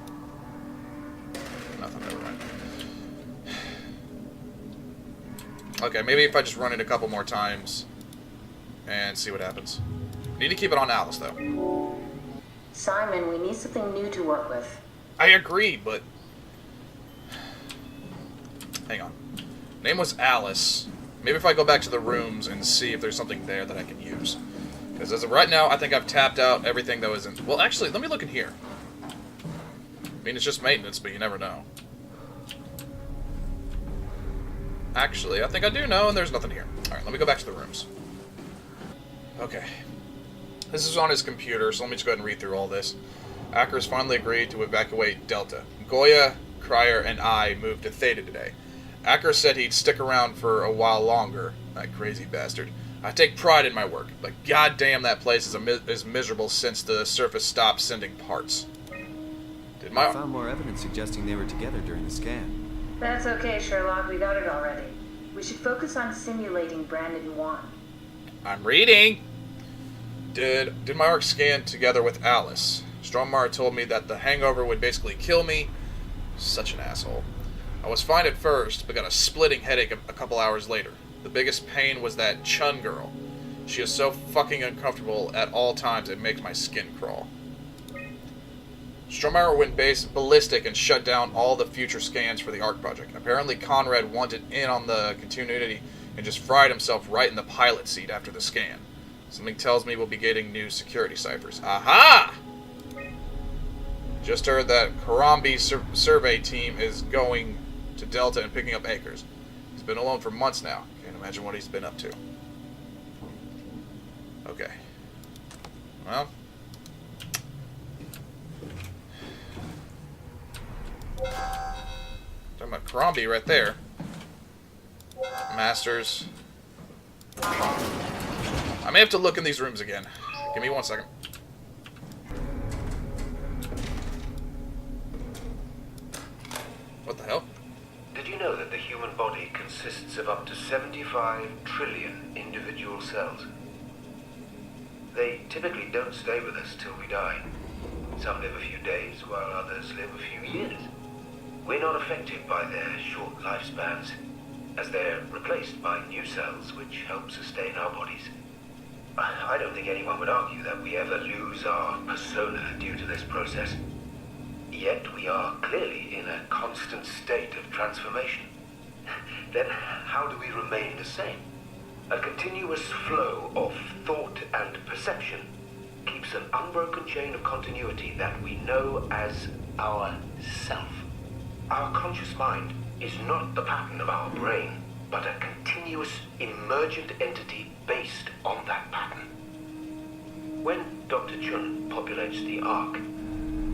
Nothing, never mind. Okay, maybe if I just run it a couple more times and see what happens. Need to keep it on Alice, though. Simon, we need something new to work with. I agree, but... Hang on. Name was Alice. Maybe if I go back to the rooms and see if there's something there that I can use. Because as of right now, I think I've tapped out everything that was in... Well, actually, let me look in here. I mean, it's just maintenance, but you never know. Actually, I think I do know, and there's nothing here. Alright, let me go back to the rooms. Okay. This is on his computer, so let me just go ahead and read through all this. Acker has finally agreed to evacuate Delta. Goya, Cryer, and I moved to Theta today. Acker said he'd stick around for a while longer. That crazy bastard. I take pride in my work, but goddamn that place is miserable since the surface stopped sending parts. I found more evidence suggesting they were together during the scan. That's okay, Sherlock. We got it already. We should focus on simulating Brandon 1. I'm reading! Did my arc scan together with Alice? Stromar told me that the hangover would basically kill me. Such an asshole. I was fine at first, but got a splitting headache a couple hours later. The biggest pain was that Chun girl. She is so fucking uncomfortable at all times it makes my skin crawl. Stromar went ballistic and shut down all the future scans for the ARC project. Apparently Conrad wanted in on the continuity and just fried himself right in the pilot seat after the scan. Something tells me we'll be getting new security ciphers. Aha! Just heard that Harambe's survey team is going to Delta and picking up Akers. He's been alone for months now. Can't imagine what he's been up to. Okay. Well. Talking about Harambe right there. Masters. I may have to look in these rooms again. Give me 1 second. What the hell? Did you know that the human body consists of up to 75 trillion individual cells? They typically don't stay with us till we die. Some live a few days, while others live a few years. We're not affected by their short lifespans, as they're replaced by new cells which help sustain our bodies. I don't think anyone would argue that we ever lose our persona due to this process. Yet we are clearly in a constant state of transformation. Then how do we remain the same? A continuous flow of thought and perception keeps an unbroken chain of continuity that we know as our self. Our conscious mind is not the pattern of our brain, but a continuous emergent entity based on that pattern. When Dr. Chun populates the Ark,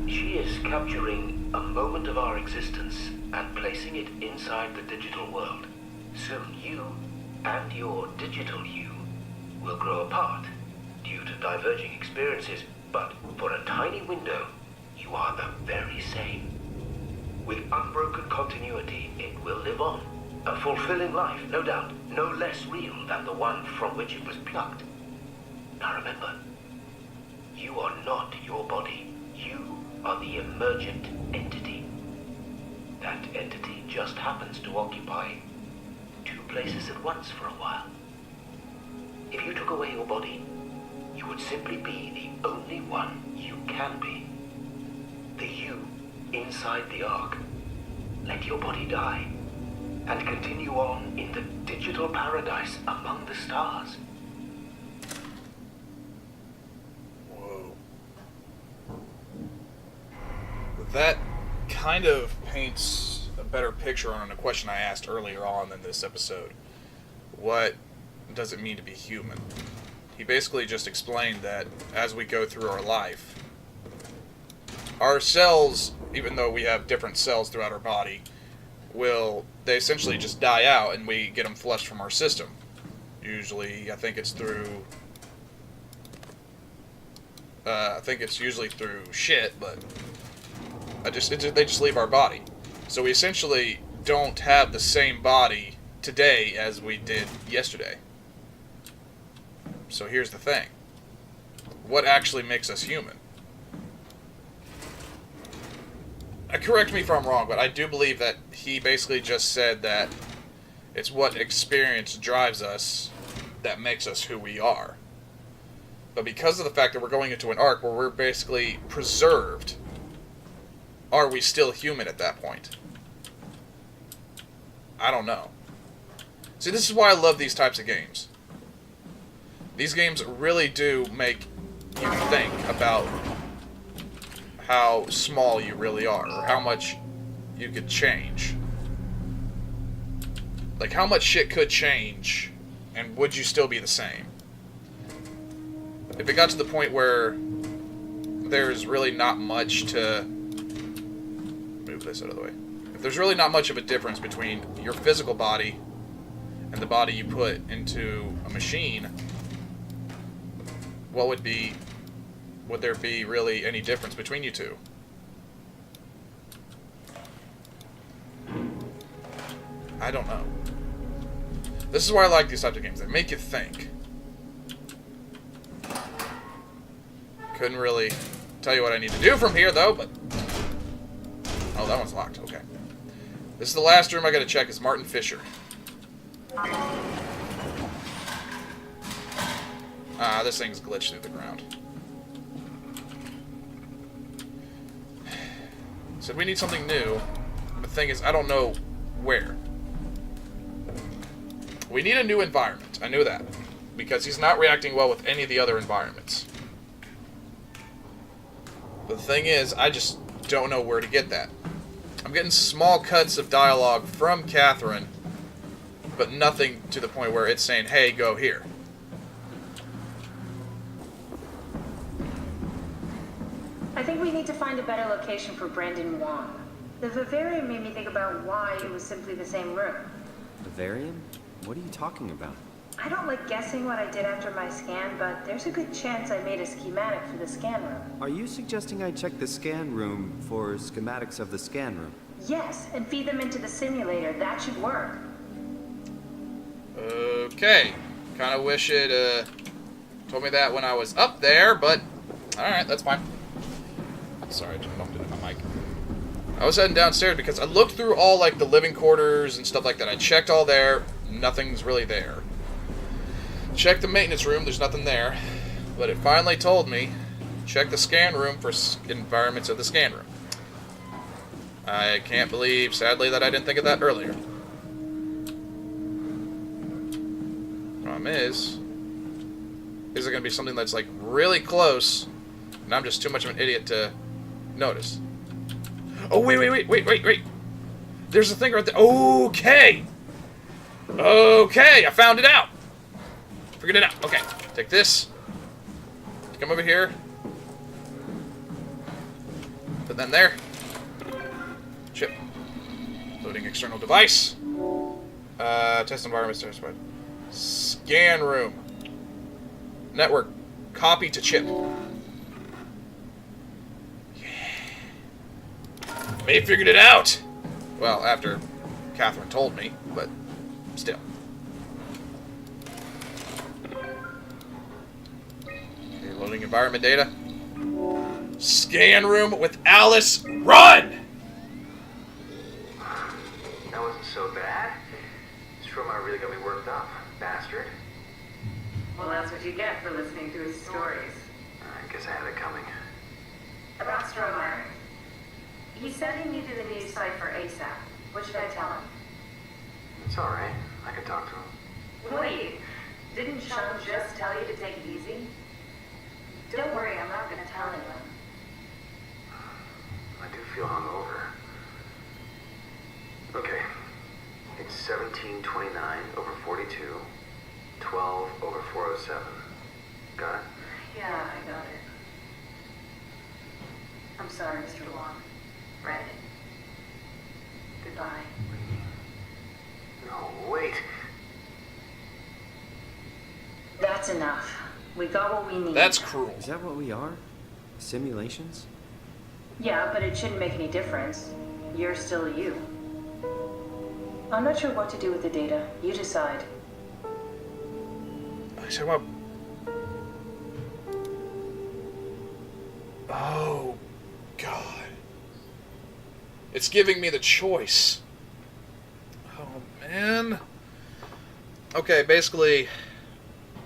she is capturing a moment of our existence and placing it inside the digital world. Soon you and your digital you will grow apart due to diverging experiences, but for a tiny window, you are the very same. With unbroken continuity, it will live on. A fulfilling life, no doubt, no less real than the one from which it was plucked. Now remember, you are not your body. You are the emergent entity. That entity just happens to occupy two places at once for a while. If you took away your body, you would simply be the only one you can be. The you inside the Ark. Let your body die and continue on in the digital paradise among the stars. Whoa. That kind of paints a better picture on a question I asked earlier on in this episode. What does it mean to be human? He basically just explained that as we go through our life, our cells, even though we have different cells throughout our body, they essentially just die out and we get them flushed from our system. Usually, I think it's usually through shit, but they just leave our body. So we essentially don't have the same body today as we did yesterday. So here's the thing. What actually makes us human? Correct me if I'm wrong, but I do believe that he basically just said that it's what experience drives us that makes us who we are. But because of the fact that we're going into an arc where we're basically preserved, are we still human at that point? I don't know. See, this is why I love these types of games. These games really do make you think about how small you really are, or how much you could change. Like, how much shit could change, and would you still be the same? If it got to the point where there's really not much to... Move this out of the way. If there's really not much of a difference between your physical body and the body you put into a machine, what would there be really any difference between you two? I don't know. This is why I like these types of games. They make you think. Couldn't really tell you what I need to do from here, though, but... Oh, that one's locked. Okay. This is the last room I gotta check. Is Martin Fisher. This thing's glitched through the ground. Said we need something new. The thing is, I don't know where. We need a new environment. I knew that. because he's not reacting well with any of the other environments. But the thing is, I just don't know where to get that. I'm getting small cuts of dialogue from Catherine, but nothing to the point where it's saying, hey, go here. I think we need to find a better location for Brandon Wong. The vivarium made me think about why it was simply the same room. Vivarium? What are you talking about? I don't like guessing what I did after my scan, but there's a good chance I made a schematic for the scan room. Are you suggesting I check the scan room for schematics of the scan room? Yes, and feed them into the simulator. That should work. Okay. Kind of wish it told me that when I was up there, but alright, that's fine. Sorry, I just bumped into my mic. I was heading downstairs because I looked through all like the living quarters and stuff like that. I checked all there. Nothing's really there. Checked the maintenance room. There's nothing there. But it finally told me, check the scan room for environments of the scan room. I can't believe, sadly, that I didn't think of that earlier. Problem is it going to be something that's like really close, and I'm just too much of an idiot to notice? Oh, wait. There's a thing right there. Okay, I found it out. Figured it out. Okay, take this. Come over here. Put that in there. Chip. Loading external device. Test environment. Scan room. Network. Copy to chip. May have figured it out. Well, after Catherine told me, but still. Okay, loading environment data. Scan room with Alice. Run! That wasn't so bad. Soma really got me worked up, bastard. Well, that's what you get for listening to his stories. I guess I had it coming. About Stromeyer. He said he needed a new site for ASAP. What should I tell him? It's alright. I can talk to him. Wait, didn't Sean just tell you to take it easy? Don't worry, I'm not going to tell anyone. I do feel hungover. Okay. It's 1729 over 42, 12 over 407. Got it? Yeah, I got it. I'm sorry, Mr. Wong. Read it. Goodbye. No, wait. That's enough. We got what we need. That's cruel. Is that what we are? Simulations? Yeah, but it shouldn't make any difference. You're still you. I'm not sure what to do with the data. You decide. I said, well. Oh, God. It's giving me the choice. Oh, man. Okay, basically,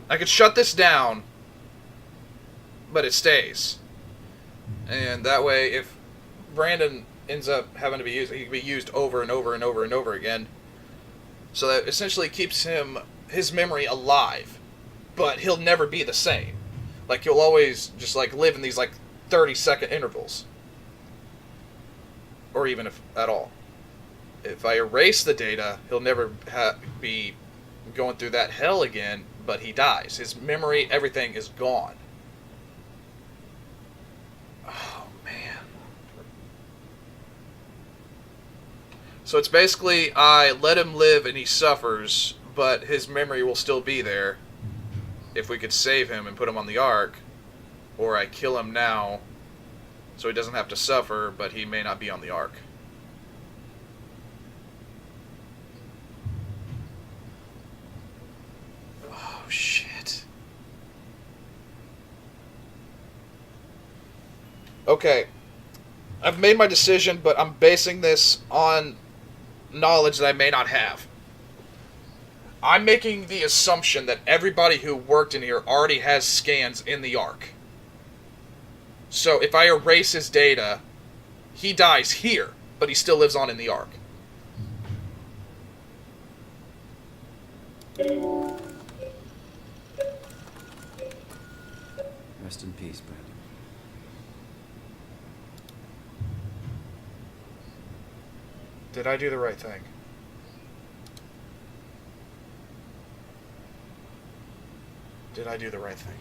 I could shut this down, but it stays. And that way, if Brandon ends up having to be used, he can be used over and over and over and over again. So that essentially keeps his memory alive, but he'll never be the same. Like, he'll always just, like, live in these, like, 30-second intervals. Or even if at all. If I erase the data, he'll never be going through that hell again, but he dies. His memory, everything is gone. Oh, man. So it's basically, I let him live and he suffers, but his memory will still be there. If we could save him and put him on the Ark, or I kill him now, so he doesn't have to suffer, but he may not be on the Ark. Oh, shit. Okay. I've made my decision, but I'm basing this on knowledge that I may not have. I'm making the assumption that everybody who worked in here already has scans in the Ark. So if I erase his data, he dies here, but he still lives on in the Ark. Rest in peace, Brandon. Did I do the right thing? Did I do the right thing?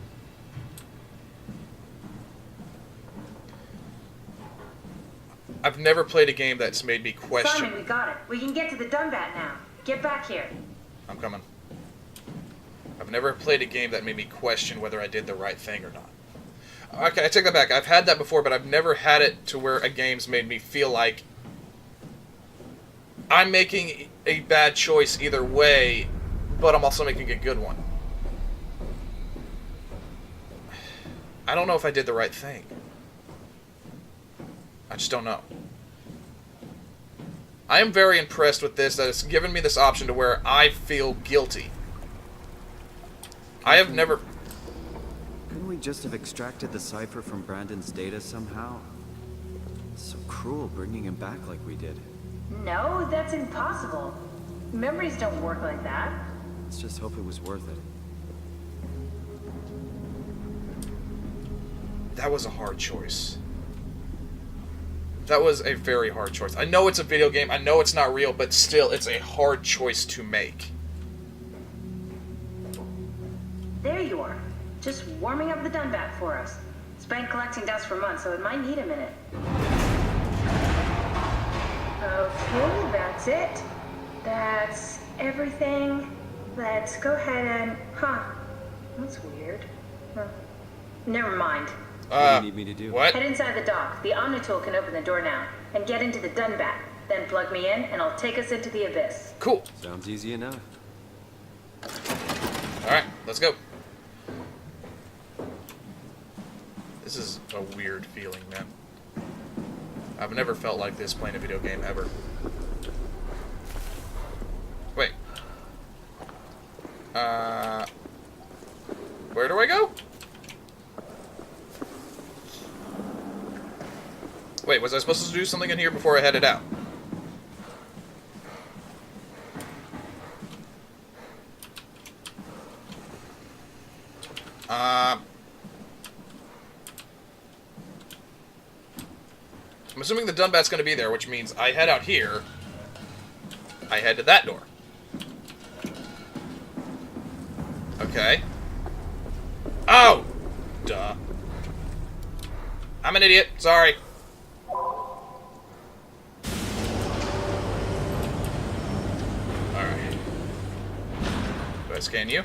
I've never played a game that's made me question. Simon, we got it. We can get to the Dunbat now. Get back here. I'm coming. I've never played a game that made me question whether I did the right thing or not. Okay, I take that back. I've had that before, but I've never had it to where a game's made me feel like I'm making a bad choice either way, but I'm also making a good one. I don't know if I did the right thing. I just don't know. I am very impressed with this, that it's given me this option to where I feel guilty. I have never... Couldn't we just have extracted the cipher from Brandon's data somehow? It's so cruel bringing him back like we did. No, that's impossible. Memories don't work like that. Let's just hope it was worth it. That was a hard choice. That was a very hard choice. I know it's a video game, I know it's not real, but still, it's a hard choice to make. There you are. Just warming up the Dunbat for us. It's been collecting dust for months, so it might need a minute. Okay, that's it. That's everything. Let's go ahead and... Huh. That's weird. Huh. Never mind. What do you need me to do? What? Head inside the dock. The Omnitool can open the door now. And get into the Dunbat. Then plug me in, and I'll take us into the Abyss. Cool. Sounds easy enough. Alright, let's go. This is a weird feeling, man. I've never felt like this playing a video game, ever. Wait. Where do I go? Wait, was I supposed to do something in here before I headed out? I'm assuming the Dunbat's going to be there, which means I head out here. I head to that door. Okay. Oh! Duh. I'm an idiot. Sorry. Alright. Do I scan you?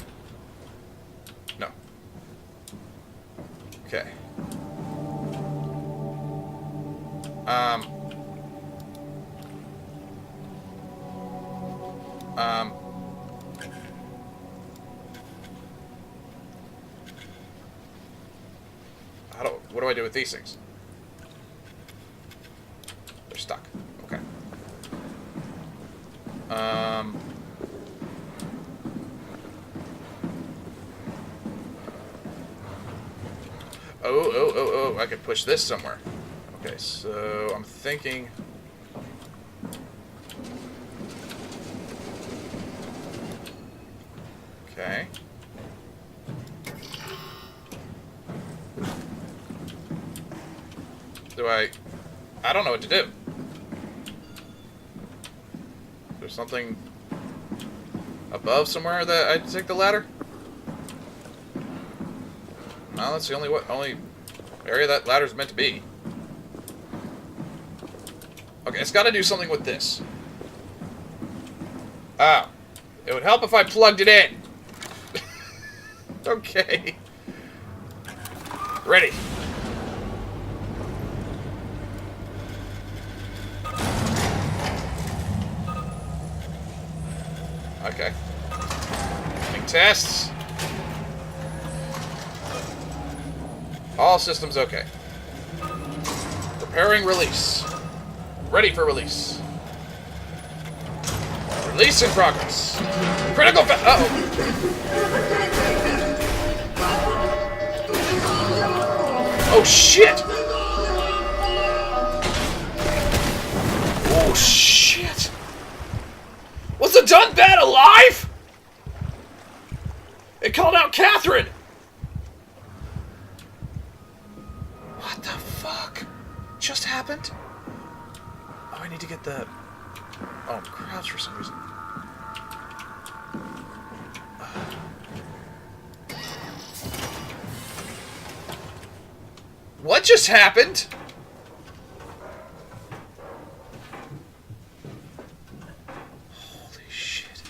No. Okay. What do I do with these things? They're stuck. Okay. Oh, I could push this somewhere. Okay, so I'm thinking... Okay. I don't know what to do. Is there something above somewhere that I take the ladder? No, that's the only area that ladder's meant to be. Okay, it's got to do something with this. Oh. It would help if I plugged it in. Okay. Ready. Okay. Running tests. All systems okay. Preparing release. Ready for release. Release in progress. Critical fa- uh-oh. Oh shit! Oh shit! Was the Dunbat alive? It called out Catherine! just happened? Oh, I need to get the... Oh, I'm crouched for some reason. What just happened? Holy shit.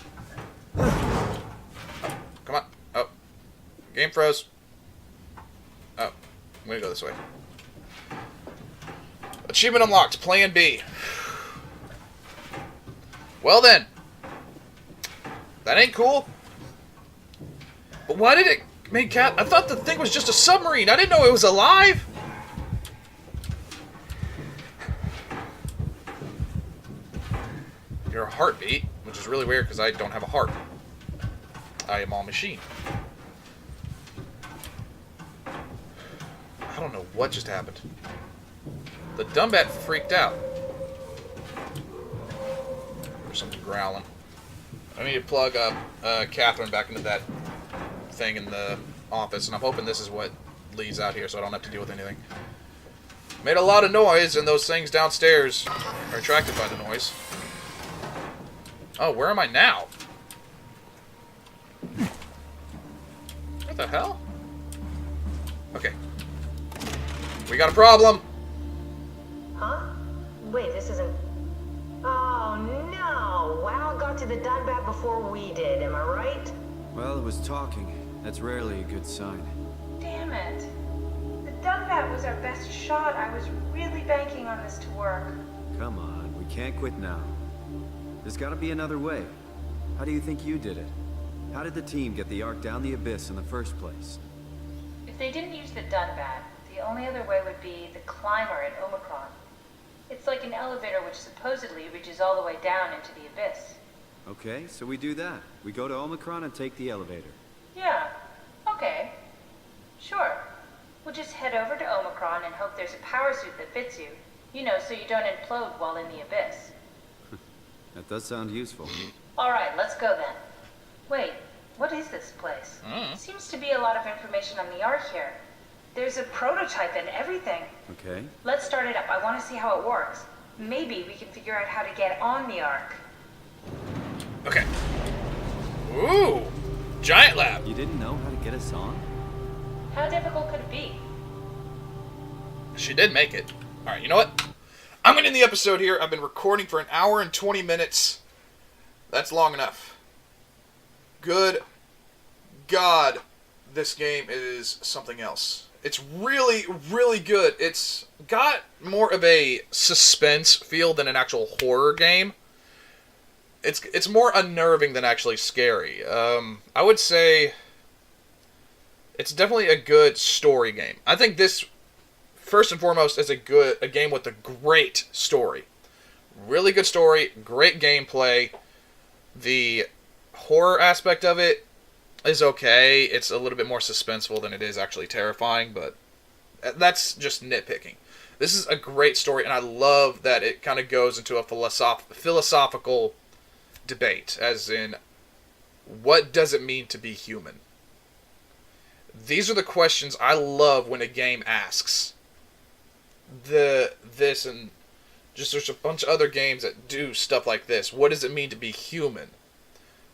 Oh, come on. Oh. Game froze. Oh. I'm gonna go this way. Achievement unlocked. Plan B. Well then. That ain't cool. But why did it make Cat... I thought the thing was just a submarine. I didn't know it was alive. Your heartbeat, which is really weird because I don't have a heart. I am all machine. I don't know what just happened. The dumb bat freaked out. There's something growling. I need to plug up Catherine back into that thing in the office, and I'm hoping this is what leads out here so I don't have to deal with anything. Made a lot of noise, and those things downstairs are attracted by the noise. Oh, where am I now? What the hell? Okay. We got a problem. Huh? Wait, this isn't... Oh, no! Wow got to the Dunbat before we did, am I right? Well, it was talking. That's rarely a good sign. Damn it. The Dunbat was our best shot. I was really banking on this to work. Come on, we can't quit now. There's gotta be another way. How do you think you did it? How did the team get the Ark down the abyss in the first place? If they didn't use the Dunbat, the only other way would be the climber at Omicron. It's like an elevator which supposedly reaches all the way down into the abyss. Okay, so we do that. We go to Omicron and take the elevator. Yeah, okay. Sure. We'll just head over to Omicron and hope there's a power suit that fits you. You know, so you don't implode while in the abyss. That does sound useful. Alright, let's go then. Wait, what is this place? Seems to be a lot of information on the Ark here. There's a prototype and everything. Okay. Let's start it up. I want to see how it works. Maybe we can figure out how to get on the Ark. Okay. Ooh! Giant lab. You didn't know how to get us on? How difficult could it be? She did make it. Alright, you know what? I'm going to end the episode here. I've been recording for an hour and 20 minutes. That's long enough. Good God, this game is something else. It's really, really good. It's got more of a suspense feel than an actual horror game. It's more unnerving than actually scary. I would say it's definitely a good story game. I think this, first and foremost, is a game with a great story. Really good story, great gameplay. The horror aspect of it is okay. It's a little bit more suspenseful than it is actually terrifying, but that's just nitpicking. This is a great story, and I love that it kind of goes into a philosophical debate, as in, what does it mean to be human? These are the questions I love when a game asks. This and just there's a bunch of other games that do stuff like this. What does it mean to be human?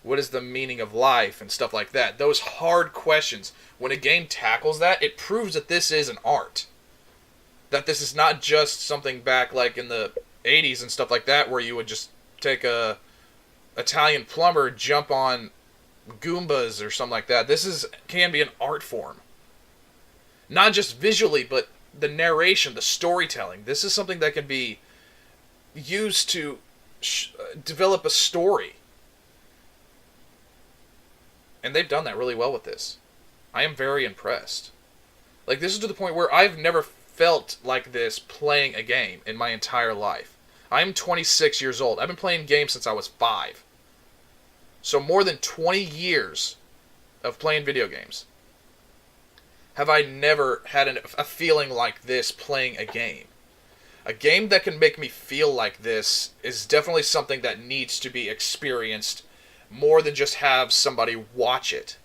What is the meaning of life and stuff like that? Those hard questions. When a game tackles that, it proves that this is an art. That this is not just something back like in the 80s and stuff like that where you would just take a Italian plumber, jump on Goombas or something like that. This can be an art form. Not just visually, but the narration, the storytelling. This is something that can be used to develop a story. And they've done that really well with this. I am very impressed. Like, this is to the point where I've never felt like this playing a game in my entire life. I'm 26 years old. I've been playing games since I was 5. So more than 20 years of playing video games. Have I never had a feeling like this playing a game. A game that can make me feel like this is definitely something that needs to be experienced more than just have somebody watch it.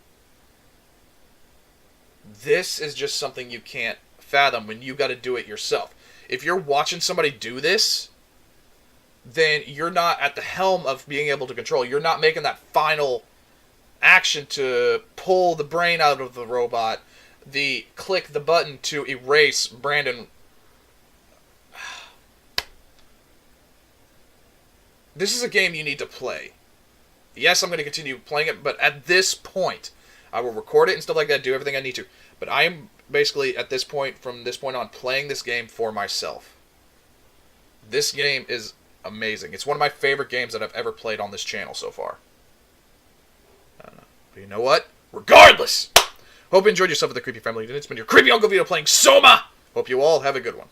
This is just something you can't fathom when you got to do it yourself. if you're watching somebody do this, then you're not at the helm of being able to control. You're not making that final action to pull the brain out of the robot, click the button to erase Brandon. This is a game you need to play. Yes, I'm going to continue playing it, but at this point, I will record it and stuff like that, do everything I need to. But I am basically, at this point, from this point on, playing this game for myself. This game is amazing. It's one of my favorite games that I've ever played on this channel so far. I don't know. But you know what? Regardless! Hope you enjoyed yourself with the Creepy Family. It's been your Creepy Uncle Vito playing Soma! Hope you all have a good one.